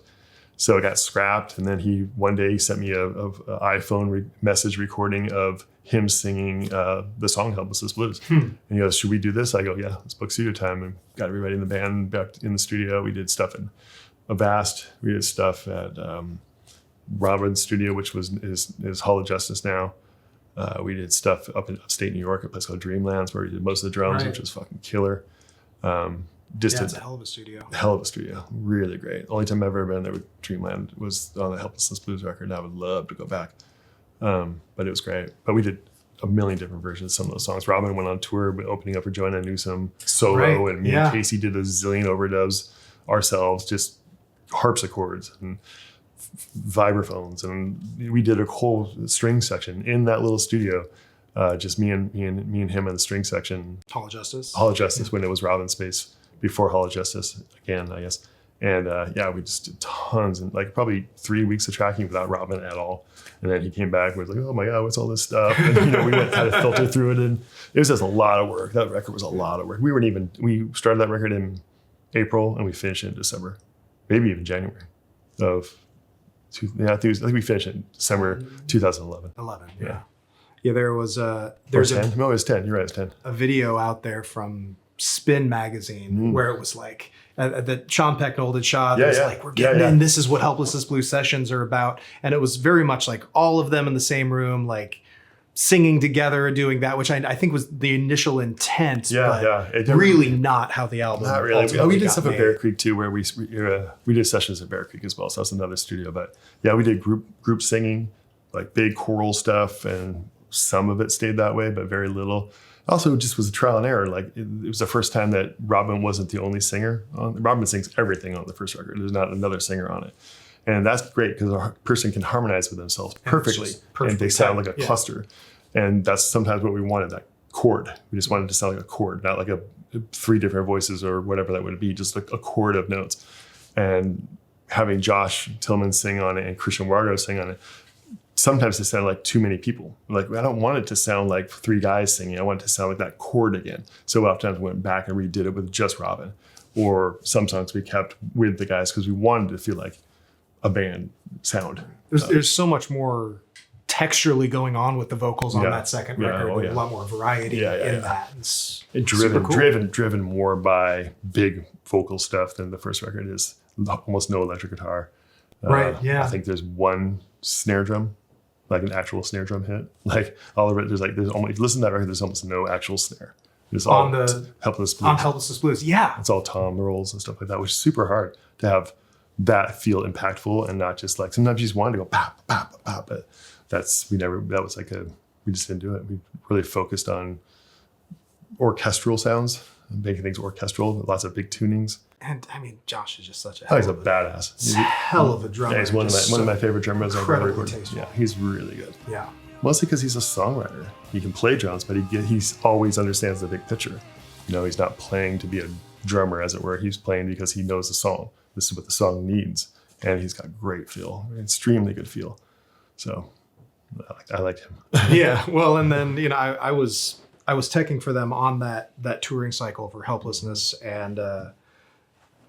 So it got scrapped. And then one day he sent me a iPhone message recording of him singing the song Helplessness Blues. And he goes, should we do this? I go, yeah, let's book studio time. And got everybody in the band back in the studio. We did stuff in Avast. We did stuff at Robin's studio, which is Hall of Justice now. We did stuff up in upstate New York, a place called Dreamlands, where we did most of the drums, which was fucking killer. It's a hell of a studio. Hell of a studio. Really great. Only time I've ever been there with Dreamland was on the Helplessness Blues record. I would love to go back. But it was great. But we did a million different versions of some of those songs. Robin went on tour opening up for Joanna Newsom solo, and me and Casey did a zillion overdubs ourselves, just harpsichords and vibraphones. And we did a whole string section in that little studio. Just me and him in the string section. Hall of Justice. When it was Robin's space. Before Hall of Justice again, I guess. And we just did tons, and like probably 3 weeks of tracking without Robin at all. And then he came back and was like, oh my God, what's all this stuff? And we went kind of filtered through it, and it was just a lot of work. That record was a lot of work. We started that record in April and we finished it in December, maybe even January I think we finished it in December 2011. Yeah, there was 10. No, it was 10. You're right, it was 10. A video out there from Spin magazine where it was like that Sean Pecknold had shot. It was like, we're getting in. This is what Helplessness Blues sessions are about. And it was very much like all of them in the same room, like singing together and doing that, which I think was the initial intent, but really not how the album. Not really. We did stuff at Bear Creek too, where we did sessions at Bear Creek as well. So that's another studio. But yeah, we did group singing, like big choral stuff, and some of it stayed that way, but very little. Also, it just was a trial and error. Like it was the first time that Robin wasn't the only singer. Robin sings everything on the first record. There's not another singer on it. And that's great because a person can harmonize with themselves perfectly. And they sound like a cluster. And that's sometimes what we wanted, that chord. We just wanted it to sound like a chord, not like a 3 different voices or whatever that would be, just like a chord of notes. And having Josh Tillman sing on it and Christian Wargo sing on it, sometimes it sounded like too many people. Like, I don't want it to sound like 3 guys singing. I want it to sound like that chord again. So often we went back and redid it with just Robin. Or some songs we kept with the guys because we wanted to feel like a band sound. There's so much more texturally going on with the vocals on that second record. A lot more variety in that. It's driven more by big vocal stuff than the first record is. Almost no electric guitar. I think there's 1 snare drum, like an actual snare drum hit. Like all of it, there's almost, listen to that record, there's almost no actual snare. It's all on the Helpless Blues. On Helpless Blues, yeah. It's all tom rolls and stuff like that, which is super hard to have that feel impactful and not just like, sometimes you just wanted to go pop, pop, pop, but we just didn't do it. We really focused on orchestral sounds, making things orchestral, lots of big tunings. And I mean, Josh is just such a he's a badass. He's a hell of a drummer. Yeah, he's one of my favorite drummers I've ever recorded. Tasteful. Yeah, he's really good. Yeah. Mostly because he's a songwriter. He can play drums, but he always understands the big picture. He's not playing to be a drummer, as it were. He's playing because he knows the song. This is what the song needs. And he's got great feel, extremely good feel. So I liked him. Yeah. Well, and then, I was teching for them on that touring cycle for Helplessness, and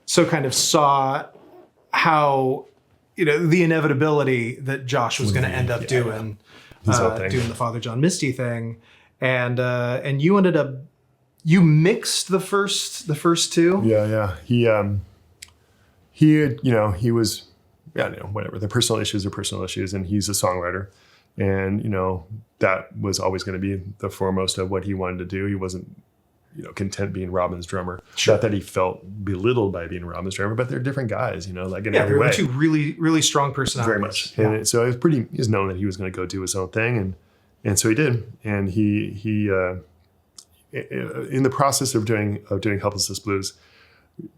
so kind of saw how, the inevitability that Josh was going to end up doing the Father John Misty thing. And you ended up, you mixed the first 2. Yeah. He was, whatever. The personal issues are personal issues, and he's a songwriter. And, that was always going to be the foremost of what he wanted to do. He wasn't, content being Robin's drummer. Sure. Not that he felt belittled by being Robin's drummer, but they're different guys, like in every way. Yeah, 2 really, really strong personalities. Very much. Yeah. And so it was known that he was going to go do his own thing. And so he did. And he in the process of doing Helplessness Blues,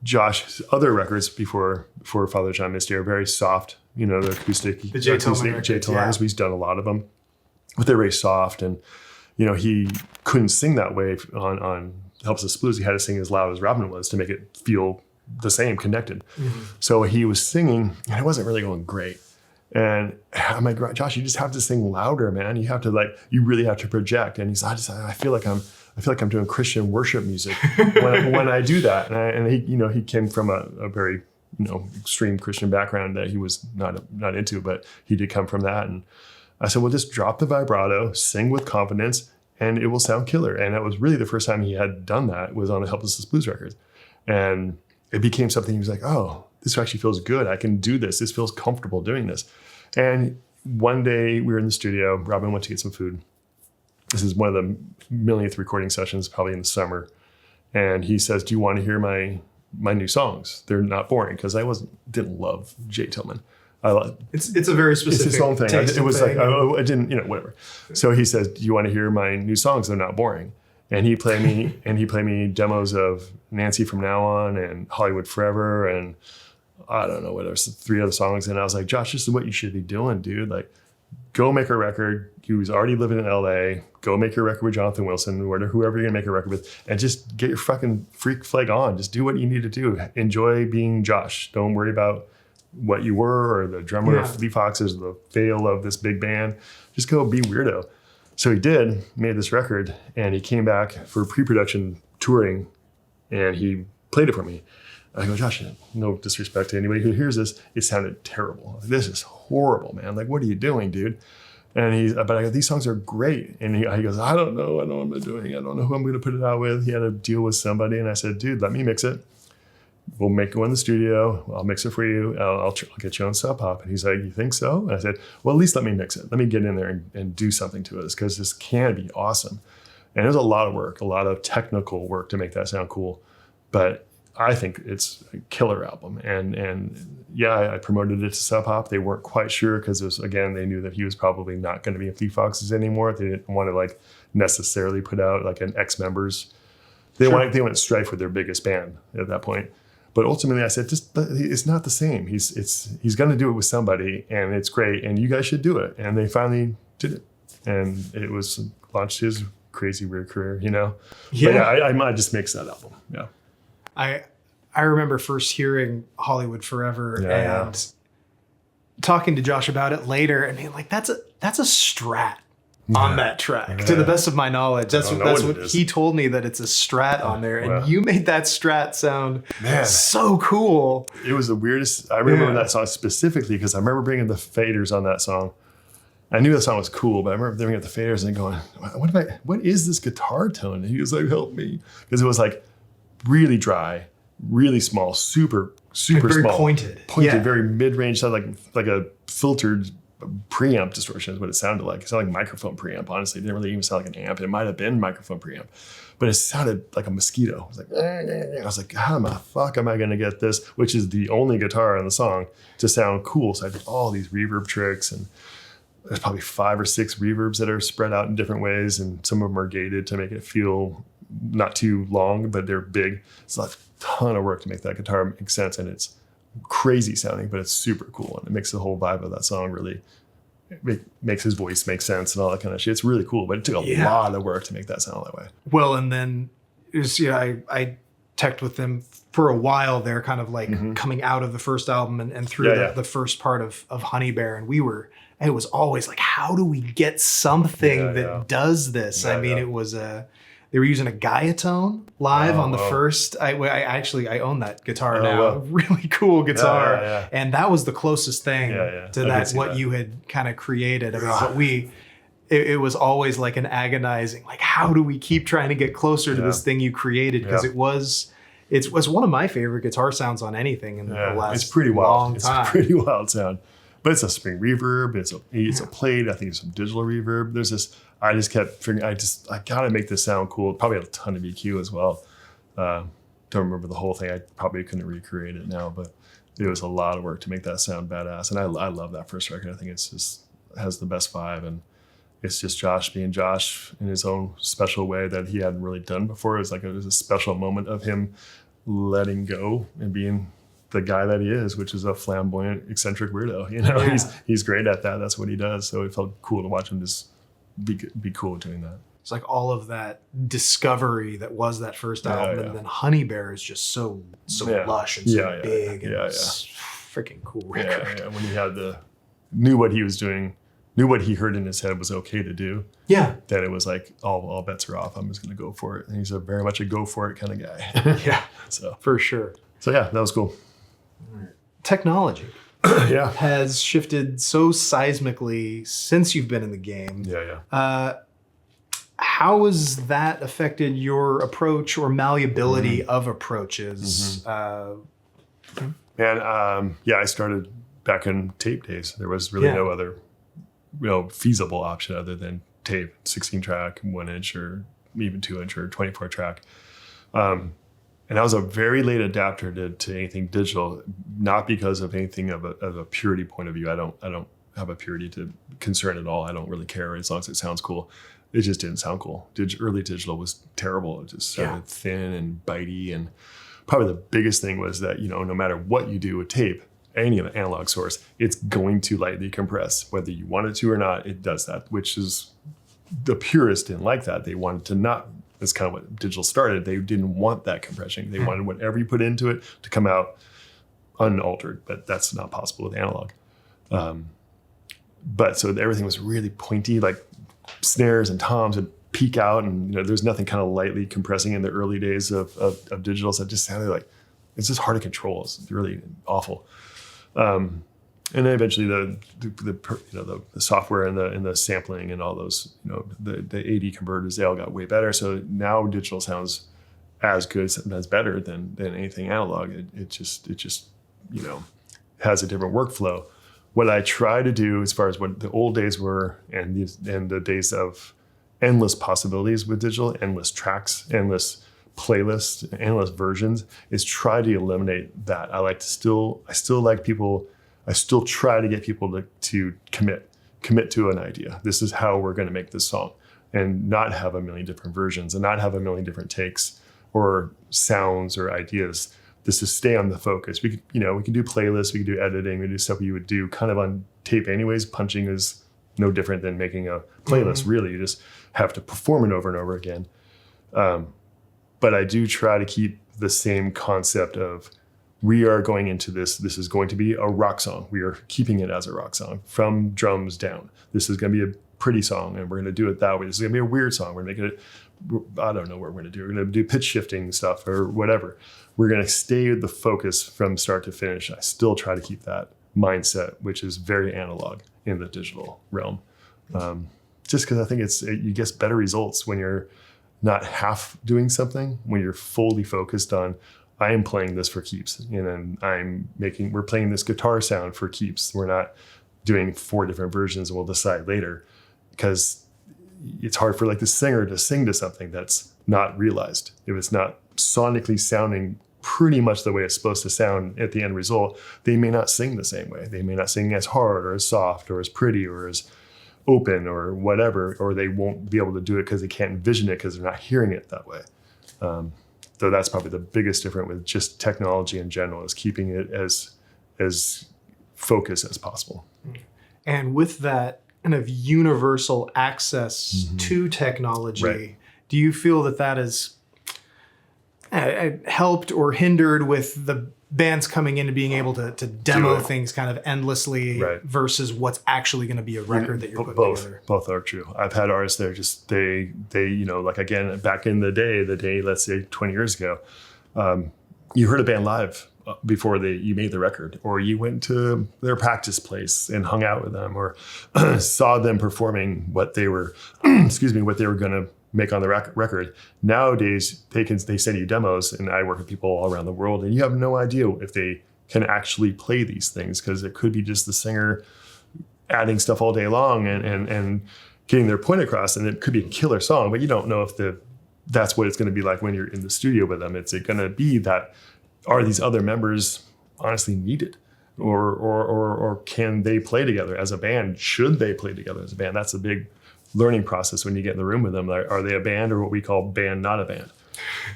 Josh's other records before Father John Misty are very soft, the acoustic. The J. Tillman records. We've done a lot of them, but they're very soft. And, he couldn't sing that way on Helplessness Blues. He had to sing as loud as Robin was to make it feel the same, connected. Mm-hmm. So he was singing, and it wasn't really going great. And I'm like, Josh, you just have to sing louder, man. You have to you really have to project. And he's, I feel like I'm doing Christian worship music when I do that. And he came from a very, extreme Christian background that he was not into, but he did come from that. And I said, well, just drop the vibrato, sing with confidence, and it will sound killer. And that was really the first time he had done that, was on the Helplessness Blues record. And it became something he was like, oh, this actually feels good. I can do this. This feels comfortable doing this. And one day we were in the studio. Robin went to get some food. This is one of the millionth recording sessions, probably in the summer. And he says, do you want to hear my new songs? They're not boring, because I didn't love J. Tillman. It's a very specific. It's his own thing. It was thing. I didn't, whatever. So he says, do you want to hear my new songs? They're not boring. And he played me demos of Nancy From Now On and Hollywood Forever, and I don't know what else, 3 other songs. And I was like, Josh, this is what you should be doing, dude. Go make a record. He was already living in LA. Go make your record with Jonathan Wilson, or whoever you're gonna make a record with, and just get your fucking freak flag on. Just do what you need to do. Enjoy being Josh. Don't worry about what you were, or the drummer of Fleet Foxes, the fail of this big band. Just go be weirdo. So he did, made this record, and he came back for pre-production touring, and he played it for me. I go, Josh, no disrespect to anybody who hears this, it sounded terrible. This is horrible, man. What are you doing, dude? And but I go, these songs are great. And he goes, I don't know what I'm doing. I don't know who I'm going to put it out with. He had to deal with somebody. And I said, dude, let me mix it. We'll make one in the studio. I'll mix it for you. I'll get you on Sub Pop. And he's like, you think so? And I said, well, at least let me mix it. Let me get in there and do something to it, because this can be awesome. And there's a lot of work, a lot of technical work to make that sound cool. But I think it's a killer album. And I promoted it to Sub Pop. They weren't quite sure, because again, they knew that he was probably not going to be in Fleet Foxes anymore. They didn't want to necessarily put out an ex-members. They went strife with their biggest band at that point. But ultimately I said, it's not the same. He's going to do it with somebody, and it's great, and you guys should do it. And they finally did it. And it was launched his crazy weird career, you know? Yeah. But yeah, I might just mix that album. Yeah. I remember first hearing Hollywood Forever and talking to Josh about it later and being like, that's a Strat on that track. To the best of my knowledge, that's what he told me, that it's a Strat on there. And you made that Strat sound so cool. It was the weirdest. I remember that song specifically because I remember bringing the faders on that song. I knew the song was cool, but I remember bringing up the faders and going, what is this guitar tone? And he was like, help me. Because it was like really dry, really small, super very small. Pointed, very mid-range, sounded like a filtered preamp distortion is what it sounded like. It sounded like microphone preamp, honestly. It didn't really even sound like an amp. It might have been microphone preamp, but it sounded like a mosquito. I was like, how the fuck am I going to get this, which is the only guitar in the song, to sound cool? So I did all these reverb tricks, and there's probably 5 or 6 reverbs that are spread out in different ways, and some of them are gated to make it feel not too long, but they're big. It's a ton of work to make that guitar make sense, and it's crazy sounding, but it's super cool, and it makes the whole vibe of that song really, it makes his voice make sense and all that kind of shit. It's really cool, but it took a lot of work to make that sound that way. Well, and then it was, I teched with them for a while there, kind of like coming out of the first album and through the first part of Honey Bear, and it was always like, how do we get something that does this? It was they were using a Gaiatone live on the first. I own that guitar now. Wow. Really cool guitar, and that was the closest thing to that what you had kind of created. But it was always like an agonizing, like, how do we keep trying to get closer to this thing you created? Because it was one of my favorite guitar sounds on anything in the last it's pretty wild. time. It's a pretty wild sound. But it's a spring reverb. It's a plate. I think it's some digital reverb. There's this. I just kept figuring. I gotta make this sound cool. Probably had a ton of EQ as well. Don't remember the whole thing. I probably couldn't recreate it now, but it was a lot of work to make that sound badass. And I love that first record. I think it's just has the best vibe, and it's just Josh being Josh in his own special way that he hadn't really done before. It was a special moment of him letting go and being the guy that he is, which is a flamboyant, eccentric weirdo. You know, he's great at that. That's what he does. So it felt cool to watch him just be cool at doing that. It's like all of that discovery that was that first album, and then Honey Bear is just so lush and so big, and it's freaking cool record. Yeah. When he knew what he was doing, knew what he heard in his head was okay to do. Yeah. That it was like all bets are off. I'm just going to go for it. And he's very much a go for it kind of guy. Yeah. So for sure. So that was cool. Technology has shifted so seismically since you've been in the game. How has that affected your approach or malleability of approaches? I started back in tape days. There was really no other feasible option other than tape, 16 track, 1 inch, or even 2 inch or 24 track. And I was a very late adapter to anything digital, not because of anything of a purity point of view. I don't have a purity to concern at all. I don't really care as long as it sounds cool. It just didn't sound cool. Early digital was terrible. It just sounded thin and bitey. And probably the biggest thing was that, no matter what you do with tape, any analog source, it's going to lightly compress. Whether you want it to or not, it does that, which is the purists didn't like that. They wanted to not. That's kind of what digital started. They didn't want that compression. They wanted whatever you put into it to come out unaltered, but that's not possible with analog. But so everything was really pointy, like snares and toms would peak out, and there's nothing kind of lightly compressing in the early days of digital. So it just sounded like it's just hard to control. It's really awful. And then eventually the software and the sampling and all those, the AD converters, they all got way better. So now digital sounds as good, sometimes better than anything analog. It just has a different workflow. What I try to do, as far as what the old days were and the days of endless possibilities with digital, endless tracks, endless playlists, endless versions, is try to eliminate that. I still try to get people to commit to an idea. This is how we're going to make this song, and not have a million different versions and not have a million different takes or sounds or ideas. This is stay on the focus. We can do playlists, we can do editing, we can do stuff you would do kind of on tape anyways. Punching is no different than making a playlist. Really, you just have to perform it over and over again. But I do try to keep the same concept of, we are going into this is going to be a rock song. We are keeping it as a rock song from drums down. This is going to be a pretty song, and we're going to do it that way. This is going to be a weird song. We're making it, I don't know what we're going to do. We're going to do pitch shifting stuff or whatever. We're going to stay with the focus from start to finish. I still try to keep that mindset, which is very analog in the digital realm. Just because I think you get better results when you're not half doing something, when you're fully focused on, I am playing this for keeps, and then we're playing this guitar sound for keeps. We're not doing 4 different versions and we'll decide later, because it's hard for like the singer to sing to something that's not realized. If it's not sonically sounding pretty much the way it's supposed to sound at the end result, they may not sing the same way. They may not sing as hard or as soft or as pretty or as open or whatever, or they won't be able to do it because they can't envision it because they're not hearing it that way. So that's probably the biggest difference with just technology in general, is keeping it as focused as possible. And with that kind of universal access to technology, Right. do you feel that has helped or hindered with the bands coming in and being able to demo things kind of endlessly versus what's actually going to be a record that you're putting together? Both are true. I've had artists that are just, they like, again, back in the day, let's say 20 years ago, you heard a band live before you made the record, or you went to their practice place and hung out with them, or saw them performing what they were, what they were going to make on the record. Nowadays, they send you demos, and I work with people all around the world, and you have no idea if they can actually play these things, because it could be just the singer adding stuff all day long and getting their point across, and it could be a killer song, but you don't know if that's what it's going to be like when you're in the studio with them. It's going to be that, are these other members honestly needed? Or can they play together as a band? Should they play together as a band? That's a big learning process when you get in the room with them. Like, are they a band, or what we call band, not a band?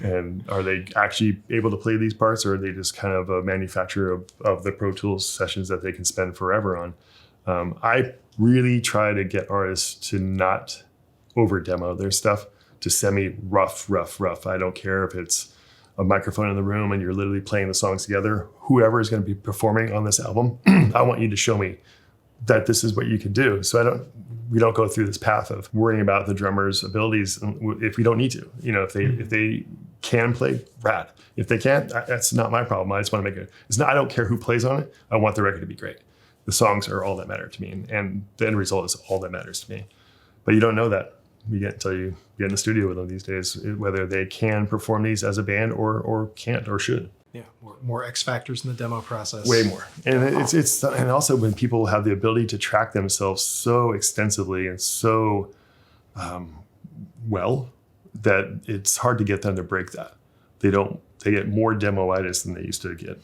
And are they actually able to play these parts, or are they just kind of a manufacturer of the Pro Tools sessions that they can spend forever on? I really try to get artists to not over demo their stuff, to semi rough. I don't care if it's a microphone in the room and you're literally playing the songs together. Whoever is going to be performing on this album, I want you to show me that this is what you can do. So we don't go through this path of worrying about the drummer's abilities if we don't need to. If they can play, rad. If they can't, that's not my problem. I just want to make it. I don't care who plays on it. I want the record to be great. The songs are all that matter to me, and the end result is all that matters to me. But you don't know that until you get in the studio with them these days, whether they can perform these as a band or can't or should. Yeah, more X factors in the demo process. Way more. And it's and also when people have the ability to track themselves so extensively and so well, that it's hard to get them to break that. They get more demo-itis than they used to get.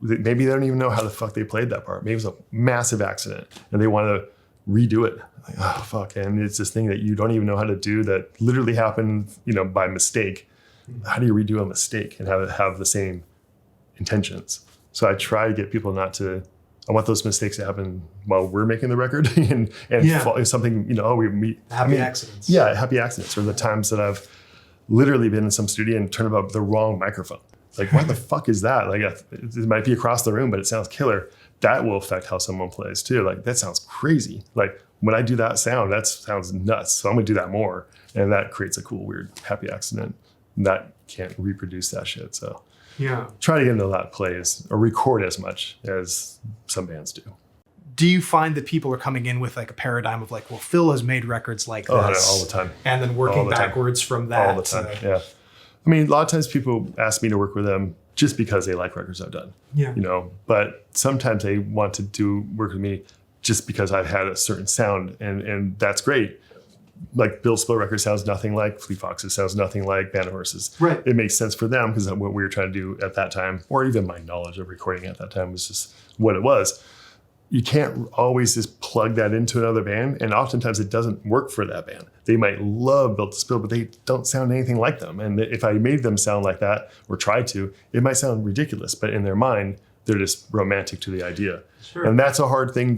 Maybe they don't even know how the fuck they played that part. Maybe it was a massive accident and they want to redo it. Like, oh fuck. And it's this thing that you don't even know how to do, that literally happened, by mistake. How do you redo a mistake and have the same intentions? So I try to get people I want those mistakes to happen while we're making the record and something, happy accidents. Yeah, happy accidents, or the times that I've literally been in some studio and turned up the wrong microphone. Like, what the fuck is that? Like, it might be across the room, but it sounds killer. That will affect how someone plays too. Like, that sounds crazy. Like, when I do that sounds nuts. So I'm gonna do that more. And that creates a cool, weird, happy accident. That can't reproduce that shit. So try to get into that plays or record as much as some bands do. Do you find that people are coming in with like a paradigm of like, well, Phil has made records like this all the time, and then working backwards from that? All the time. Yeah. I mean, a lot of times people ask me to work with them just because they like records I've done. Yeah. But sometimes they want to work with me just because I've had a certain sound, and that's great. Like Bill Spill record sounds nothing like Fleet Foxes, sounds nothing like Band of Horses. Right. It makes sense for them because that's what we were trying to do at that time, or even my knowledge of recording at that time was just what it was. You can't always just plug that into another band, and oftentimes it doesn't work for that band. They might love Built to Spill, but they don't sound anything like them. And if I made them sound like that or tried to, it might sound ridiculous, but in their mind, they're just romantic to the idea. Sure. And that's a hard thing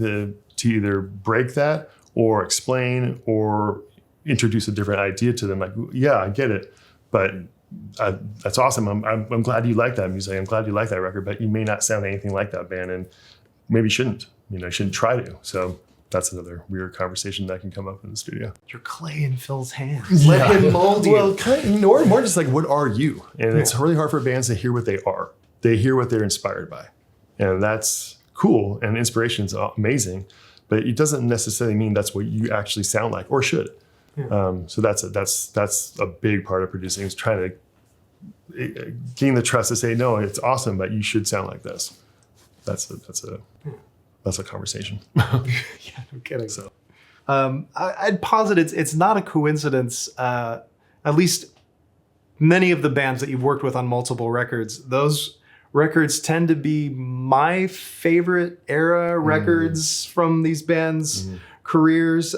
to either break that or explain or introduce a different idea to them. Like, yeah, I get it, but that's awesome. I'm glad you like that music. I'm glad you like that record, but you may not sound anything like that band, and maybe shouldn't. You shouldn't try to. So that's another weird conversation that can come up in the studio. You're clay in Phil's hands. Let him mold you. Well, kind of, more just like, what are you? And it's really hard for bands to hear what they are. They hear what they're inspired by, and that's cool. And inspiration is amazing, but it doesn't necessarily mean that's what you actually sound like or should. Yeah. So that's a big part of producing, is trying to gain the trust to say, no, it's awesome, but you should sound like this. That's a conversation. Yeah, no kidding. So, I'd posit it's not a coincidence. At least many of the bands that you've worked with on multiple records, those records tend to be my favorite era records from these bands' careers.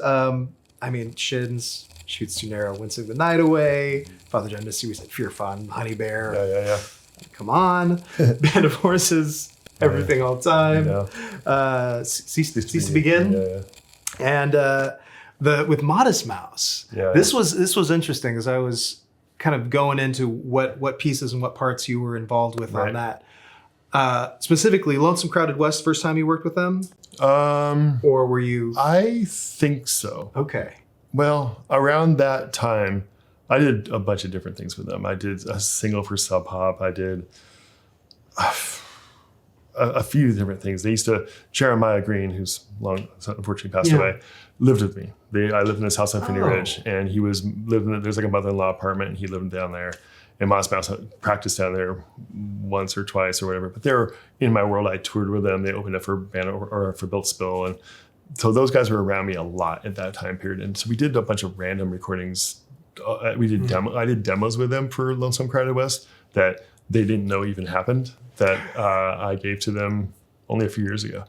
I mean, Shins, Shoots Too Narrow, Wincing the Night Away, Father John Misty, we said Fear Fun, Honey Bear. Yeah. Come on. Band of Horses, Everything All the Time. Cease to Begin. Yeah. And with Modest Mouse. Yeah. This was interesting, as I was kind of going into what pieces and what parts you were involved with on that. Specifically, Lonesome Crowded West, first time you worked with them? Or were you? I think so. Okay. Well, around that time, I did a bunch of different things with them. I did a single for Sub Pop. I did a few different things. They used to, Jeremiah Green, who's unfortunately passed away, lived with me. I lived in his house on Finney Ridge, and he was living, there's like a mother-in-law apartment, and he lived down there. And Modest Mouse practiced down there once or twice or whatever. But they were in my world. I toured with them. They opened up for band or for Built Spill. And so those guys were around me a lot at that time period. And so we did a bunch of random recordings. We did I did demos with them for Lonesome Crowded West that they didn't know even happened, that I gave to them only a few years ago.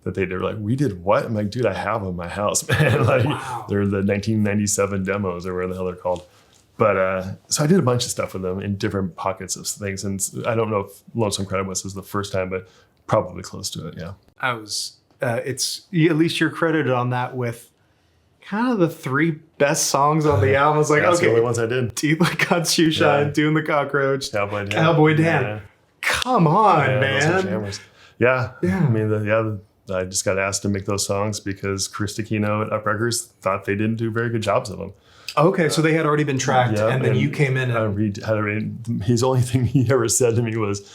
That they were like, we did what? I'm like, dude, I have them in my house, man. Like, they're the 1997 demos or whatever the hell they're called. But so I did a bunch of stuff with them in different pockets of things. And I don't know if Lonesome Crowded West was the first time, but probably close to it, yeah. It's at least you're credited on that with kind of the three best songs on the album. I was like, that's okay, the only ones I did. Teeth Like God's Shoe Shine, Doing the Cockroach, Cowboy Dan. Yeah. Come on, man. Yeah. I mean, I just got asked to make those songs because Chris Takino at Up Records thought they didn't do very good jobs of them. Okay, so they had already been tracked, and then you came in and... his only thing he ever said to me was,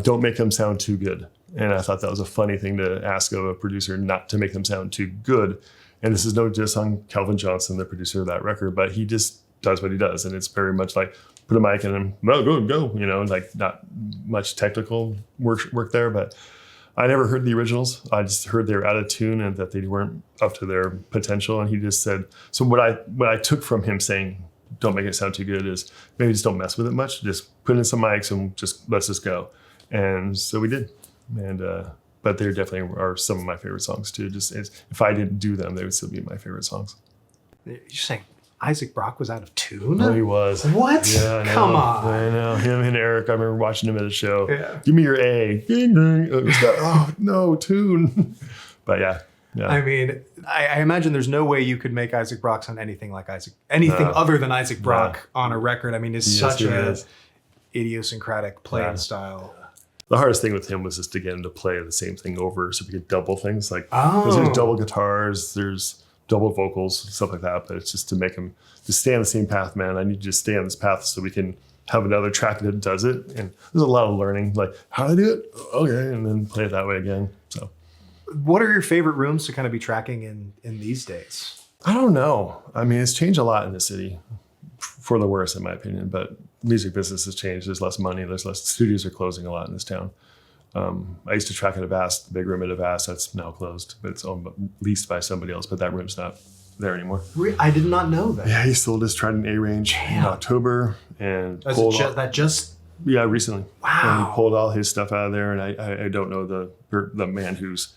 don't make them sound too good. And I thought that was a funny thing to ask of a producer, not to make them sound too good. And this is no diss on Calvin Johnson, the producer of that record, but he just does what he does. And it's very much like, put a mic in him, well, go, like not much technical work there, but I never heard the originals. I just heard they were out of tune and that they weren't up to their potential. And he just said, so what I took from him saying, don't make it sound too good, is maybe just don't mess with it much. Just put in some mics and let's just go. And so we did. And, but they definitely are some of my favorite songs too. If I didn't do them, they would still be my favorite songs. You're saying Isaac Brock was out of tune? No, he was. What? Yeah, Come on. I know. Him and Eric, I remember watching him at a show. Yeah. Give me your A. Ding, ding. Oh, no, tune. But yeah. I mean, I imagine there's no way you could make Isaac Brock sound anything like anything other than Isaac Brock on a record. I mean, it's such an idiosyncratic playing style. The hardest thing with him was just to get him to play the same thing over so we could double things. Like, because there's double guitars, there's double vocals, stuff like that. But it's just to make him just stay on the same path, man. I need you to stay on this path so we can have another track that does it. And there's a lot of learning, like, how do I do it? Okay, and then play it that way again. So, what are your favorite rooms to kind of be tracking in these days? I don't know. I mean, it's changed a lot in the city, for the worse, in my opinion. But music business has changed. There's less money. There's less. Studios are closing a lot in this town. I used to track at Avast, the big room at Avast. That's now closed, but it's leased by somebody else. But that room's not there anymore. I did not know that. Yeah, he sold his Trident A range in October and pulled recently. Wow. And he pulled all his stuff out of there, and I don't know the man who's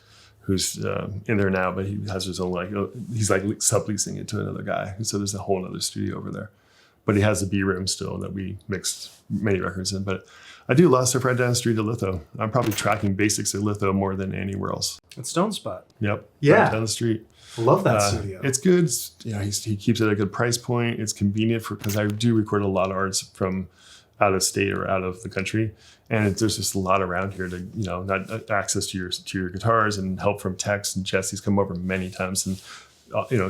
in there now, but he has his own he's like subleasing it to another guy. So there's a whole other studio over there. But he has the B room still that we mixed many records in. But I do a lot of stuff right down the street at Litho. I'm probably tracking basics at Litho more than anywhere else. At Stone Spot. Yep. Yeah. Right down the street. Love that studio. It's good. It's, he keeps it at a good price point. It's convenient because I do record a lot of artists from out of state or out of the country, and there's just a lot around here to not access to your guitars, and help from techs, and Jesse's come over many times and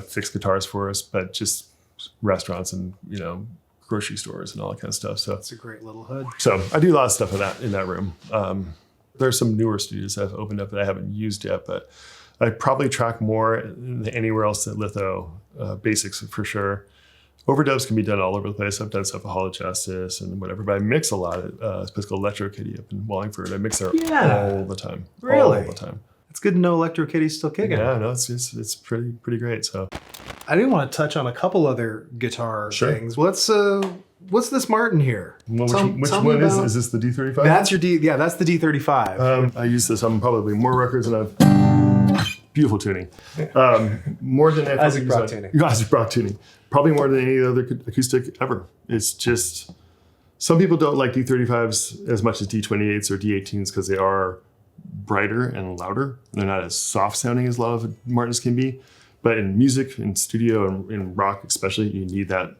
fix guitars for us, but just restaurants and grocery stores and all that kind of stuff. So it's a great little hood. So I do a lot of stuff in that room. There's some newer studios that have opened up that I haven't used yet, but I probably track more than anywhere else at Litho, basics for sure. Overdubs can be done all over the place. I've done stuff at Hall of Justice and whatever, but I mix a lot at a place called Electro Kitty up in Wallingford. I mix there all the time. Really? All the time. It's good to know Electro Kitty's still kicking. Yeah, no, it's pretty great. So I do want to touch on a couple other guitar things. What's this Martin here? Which one is this? The D35? That's your that's the D35. I use this on probably more records than I've. Beautiful tuning. More than Isaac Brock tuning. Isaac Brock tuning. Probably more than any other acoustic ever. It's just, some people don't like D35s as much as D28s or D18s because they are brighter and louder. They're not as soft sounding as a lot of Martins can be. But in music, in studio, and in rock especially, you need that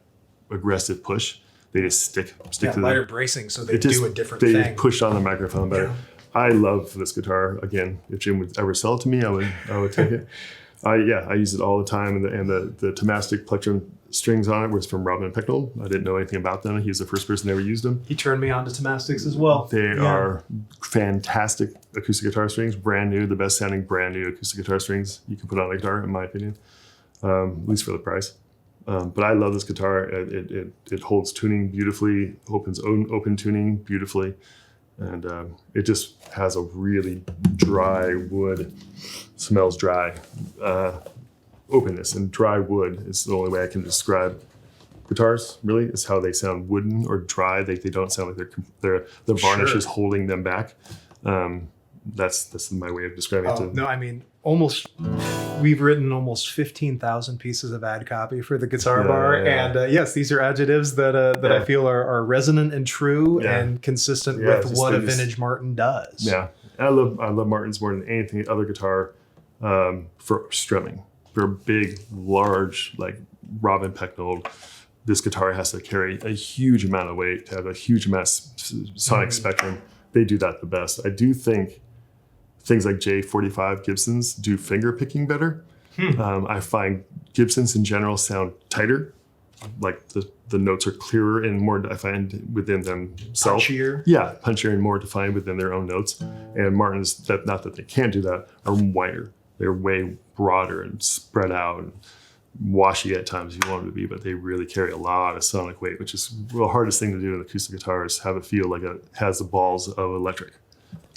aggressive push. They just stick to lighter bracing, so they do a different thing. They push on the microphone better. Yeah. I love this guitar. Again, if Jim would ever sell it to me, I would take it. I use it all the time, and the Tomastic plectrum strings on it was from Robin Pecknold. I didn't know anything about them. He was the first person that ever used them. He turned me on to Tomastics as well. They are fantastic acoustic guitar strings, brand new, the best sounding brand new acoustic guitar strings you can put on a guitar, in my opinion, at least for the price. But I love this guitar. It holds tuning beautifully, opens open tuning beautifully. And it just has a really dry wood, smells dry, openness. And dry wood is the only way I can describe guitars, really, is how they sound wooden or dry. They don't sound like the varnish is holding them back. That's my way of describing it. No, I mean, we've written almost 15,000 pieces of ad copy for the Guitar Bar. And yes, these are adjectives that I feel are resonant and true and consistent with what a vintage Martin does. Yeah. And I love Martins more than anything other guitar for strumming. For a big, large, like Robin Pecknold, this guitar has to carry a huge amount of weight, to have a huge amount of sonic spectrum. They do that the best. I do think things like J45 Gibsons do finger picking better. I find Gibsons in general sound tighter, like the notes are clearer and more defined within themselves. Punchier? Yeah, punchier and more defined within their own notes. And Martins, not that they can't do that, are wider. They're way broader and spread out and washy at times if you want them to be, but they really carry a lot of sonic weight, which is the hardest thing to do in acoustic guitars, have it feel like it has the balls of electric.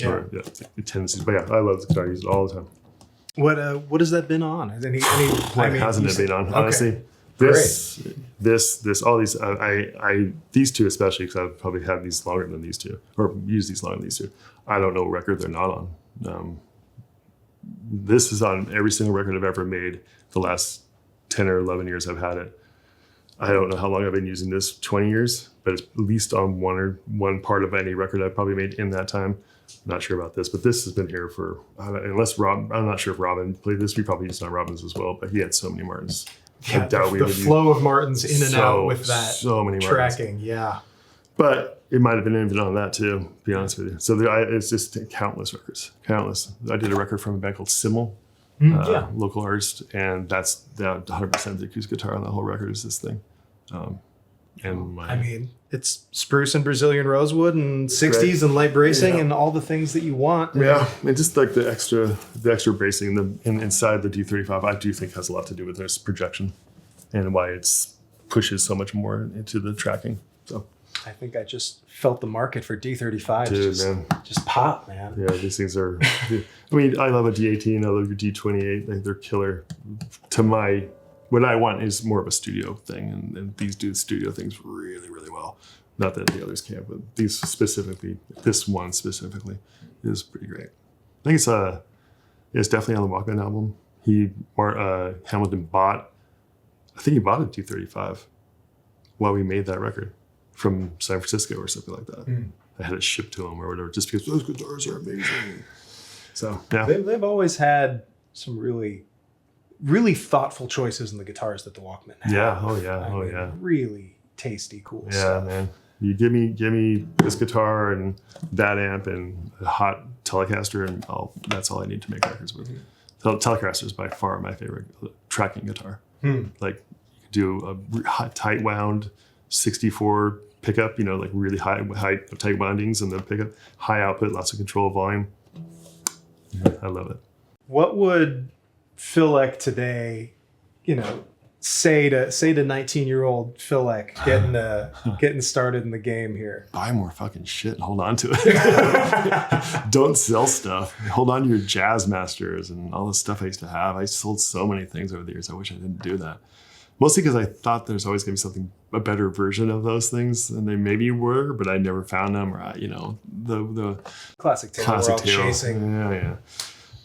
Or, it tends to. But yeah, I love the guitar. I use it all the time. What has that been on? Has hasn't it been on? Honestly, all these. These two especially, because I've probably had these longer than these two, or used these longer than these two. I don't know what record they're not on. This is on every single record I've ever made. The last 10 or 11 years I've had it. I don't know how long I've been using this. 20 years, but it's at least on one part of any record I've probably made in that time. Not sure about this, but this has been here for, unless Rob, I'm not sure if Robin played this. We probably used it on Robin's as well, but he had so many Martins. Yeah, the flow of Martins in and out with that so many tracking, Martins. But it might have been even on that too, to be honest with you. So it's just countless records, countless. I did a record from a band called Simmel, local artist, and that's 100% the acoustic guitar on the whole record is this thing. It's spruce and Brazilian rosewood and 60s and light bracing and all the things that you want. Yeah, and just like the extra bracing inside the D35, I do think has a lot to do with this projection and why it pushes so much more into the tracking. So I think I just felt the market for D35 just pop, man. Yeah, these things are. I love a D18. I love your D28. They're killer. What I want is more of a studio thing, and these do studio things really, really well. Not that the others can't, but this one specifically, is pretty great. I think it's definitely on the Walkmen album. Hamilton bought a D35 while we made that record from San Francisco or something like that. I had it shipped to him or whatever, just because those guitars are amazing. So yeah, they've always had some really, really thoughtful choices in the guitars that the Walkmen have. Yeah. Oh yeah. Really tasty, cool Yeah, stuff. man. You give me this guitar and that amp and a hot Telecaster, and that's all I need to make records with. Telecaster is by far my favorite tracking guitar. Like you could do a hot, tight wound 64 pickup, like really high tight windings in the pickup, high output, lots of control volume. I love it. What would Phil Eck today, say to 19-year-old Phil Eck getting started in the game here? Buy more fucking shit and hold on to it. Don't sell stuff. Hold on to your Jazz Masters and all the stuff I used to have. I sold so many things over the years. I wish I didn't do that. Mostly because I thought there's always going to be a better version of those things, and they maybe were, but I never found them. Or the classic tale we're all chasing. Yeah.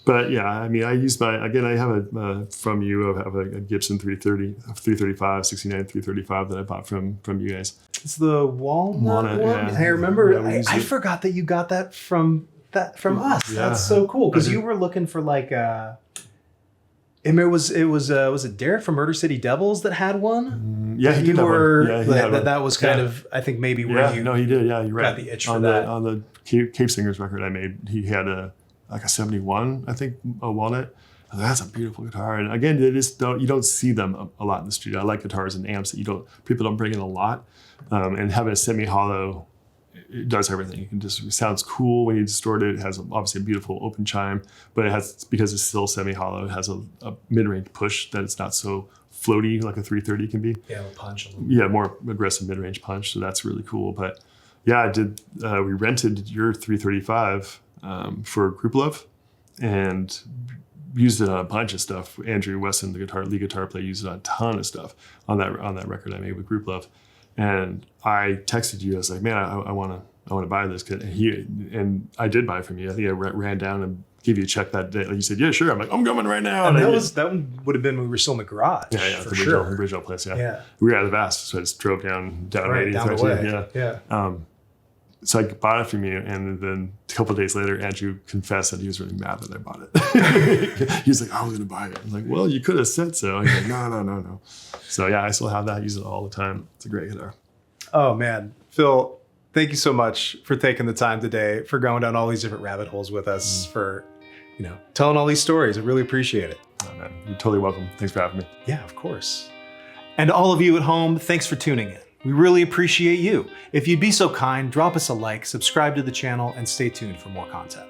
But yeah, I mean, I use I have from you. I have a Gibson 335, 69 335 that I bought from you guys. It's the walnut one. Yeah. I remember. Yeah, I forgot that you got that from us. Yeah. That's so cool, because you were looking for like and it was Derek from Murder City Devils that had one? Yeah, he did have one. Yeah, that was kind of, I think, maybe where you he did. Yeah, you're right. got the itch for that. On the Cave Singers record I made, he had a 71, I think, a walnut. That's a beautiful guitar. And again, you don't see them a lot in the studio. I like guitars and amps that people don't bring in a lot. And having a semi-hollow, it does everything. It sounds cool when you distort it. It has obviously a beautiful open chime, but because it's still semi-hollow, it has a mid-range push that it's not so floaty like a 330 can be. Yeah, it'll punch a little. Yeah, more aggressive mid-range punch. So that's really cool. But yeah, I did. We rented your 335 for Group Love and used it on a bunch of stuff. Andrew Wesson, the lead guitar player, used it on a ton of stuff on that record I made with Group Love. And I texted you. I was like, man, I want to buy this. And I did buy it from you. I think I ran down and gave you a check that day. Like you said, yeah, sure. I'm like, I'm coming right now. And that one would have been when we were still in the garage. Yeah, for the sure. original place. Yeah. Yeah. We were out of Vast, so I just drove down Right, down the way. Yeah. So I bought it from you, and then a couple of days later, Andrew confessed that he was really mad that I bought it. He was like, I was going to buy it. I'm like, well, you could have said so. He's like, no. So yeah, I still have that. I use it all the time. It's a great guitar. Oh, man. Phil, thank you so much for taking the time today, for going down all these different rabbit holes with us, for telling all these stories. I really appreciate it. Oh, man, you're totally welcome. Thanks for having me. Yeah, of course. And all of you at home, thanks for tuning in. We really appreciate you. If you'd be so kind, drop us a like, subscribe to the channel, and stay tuned for more content.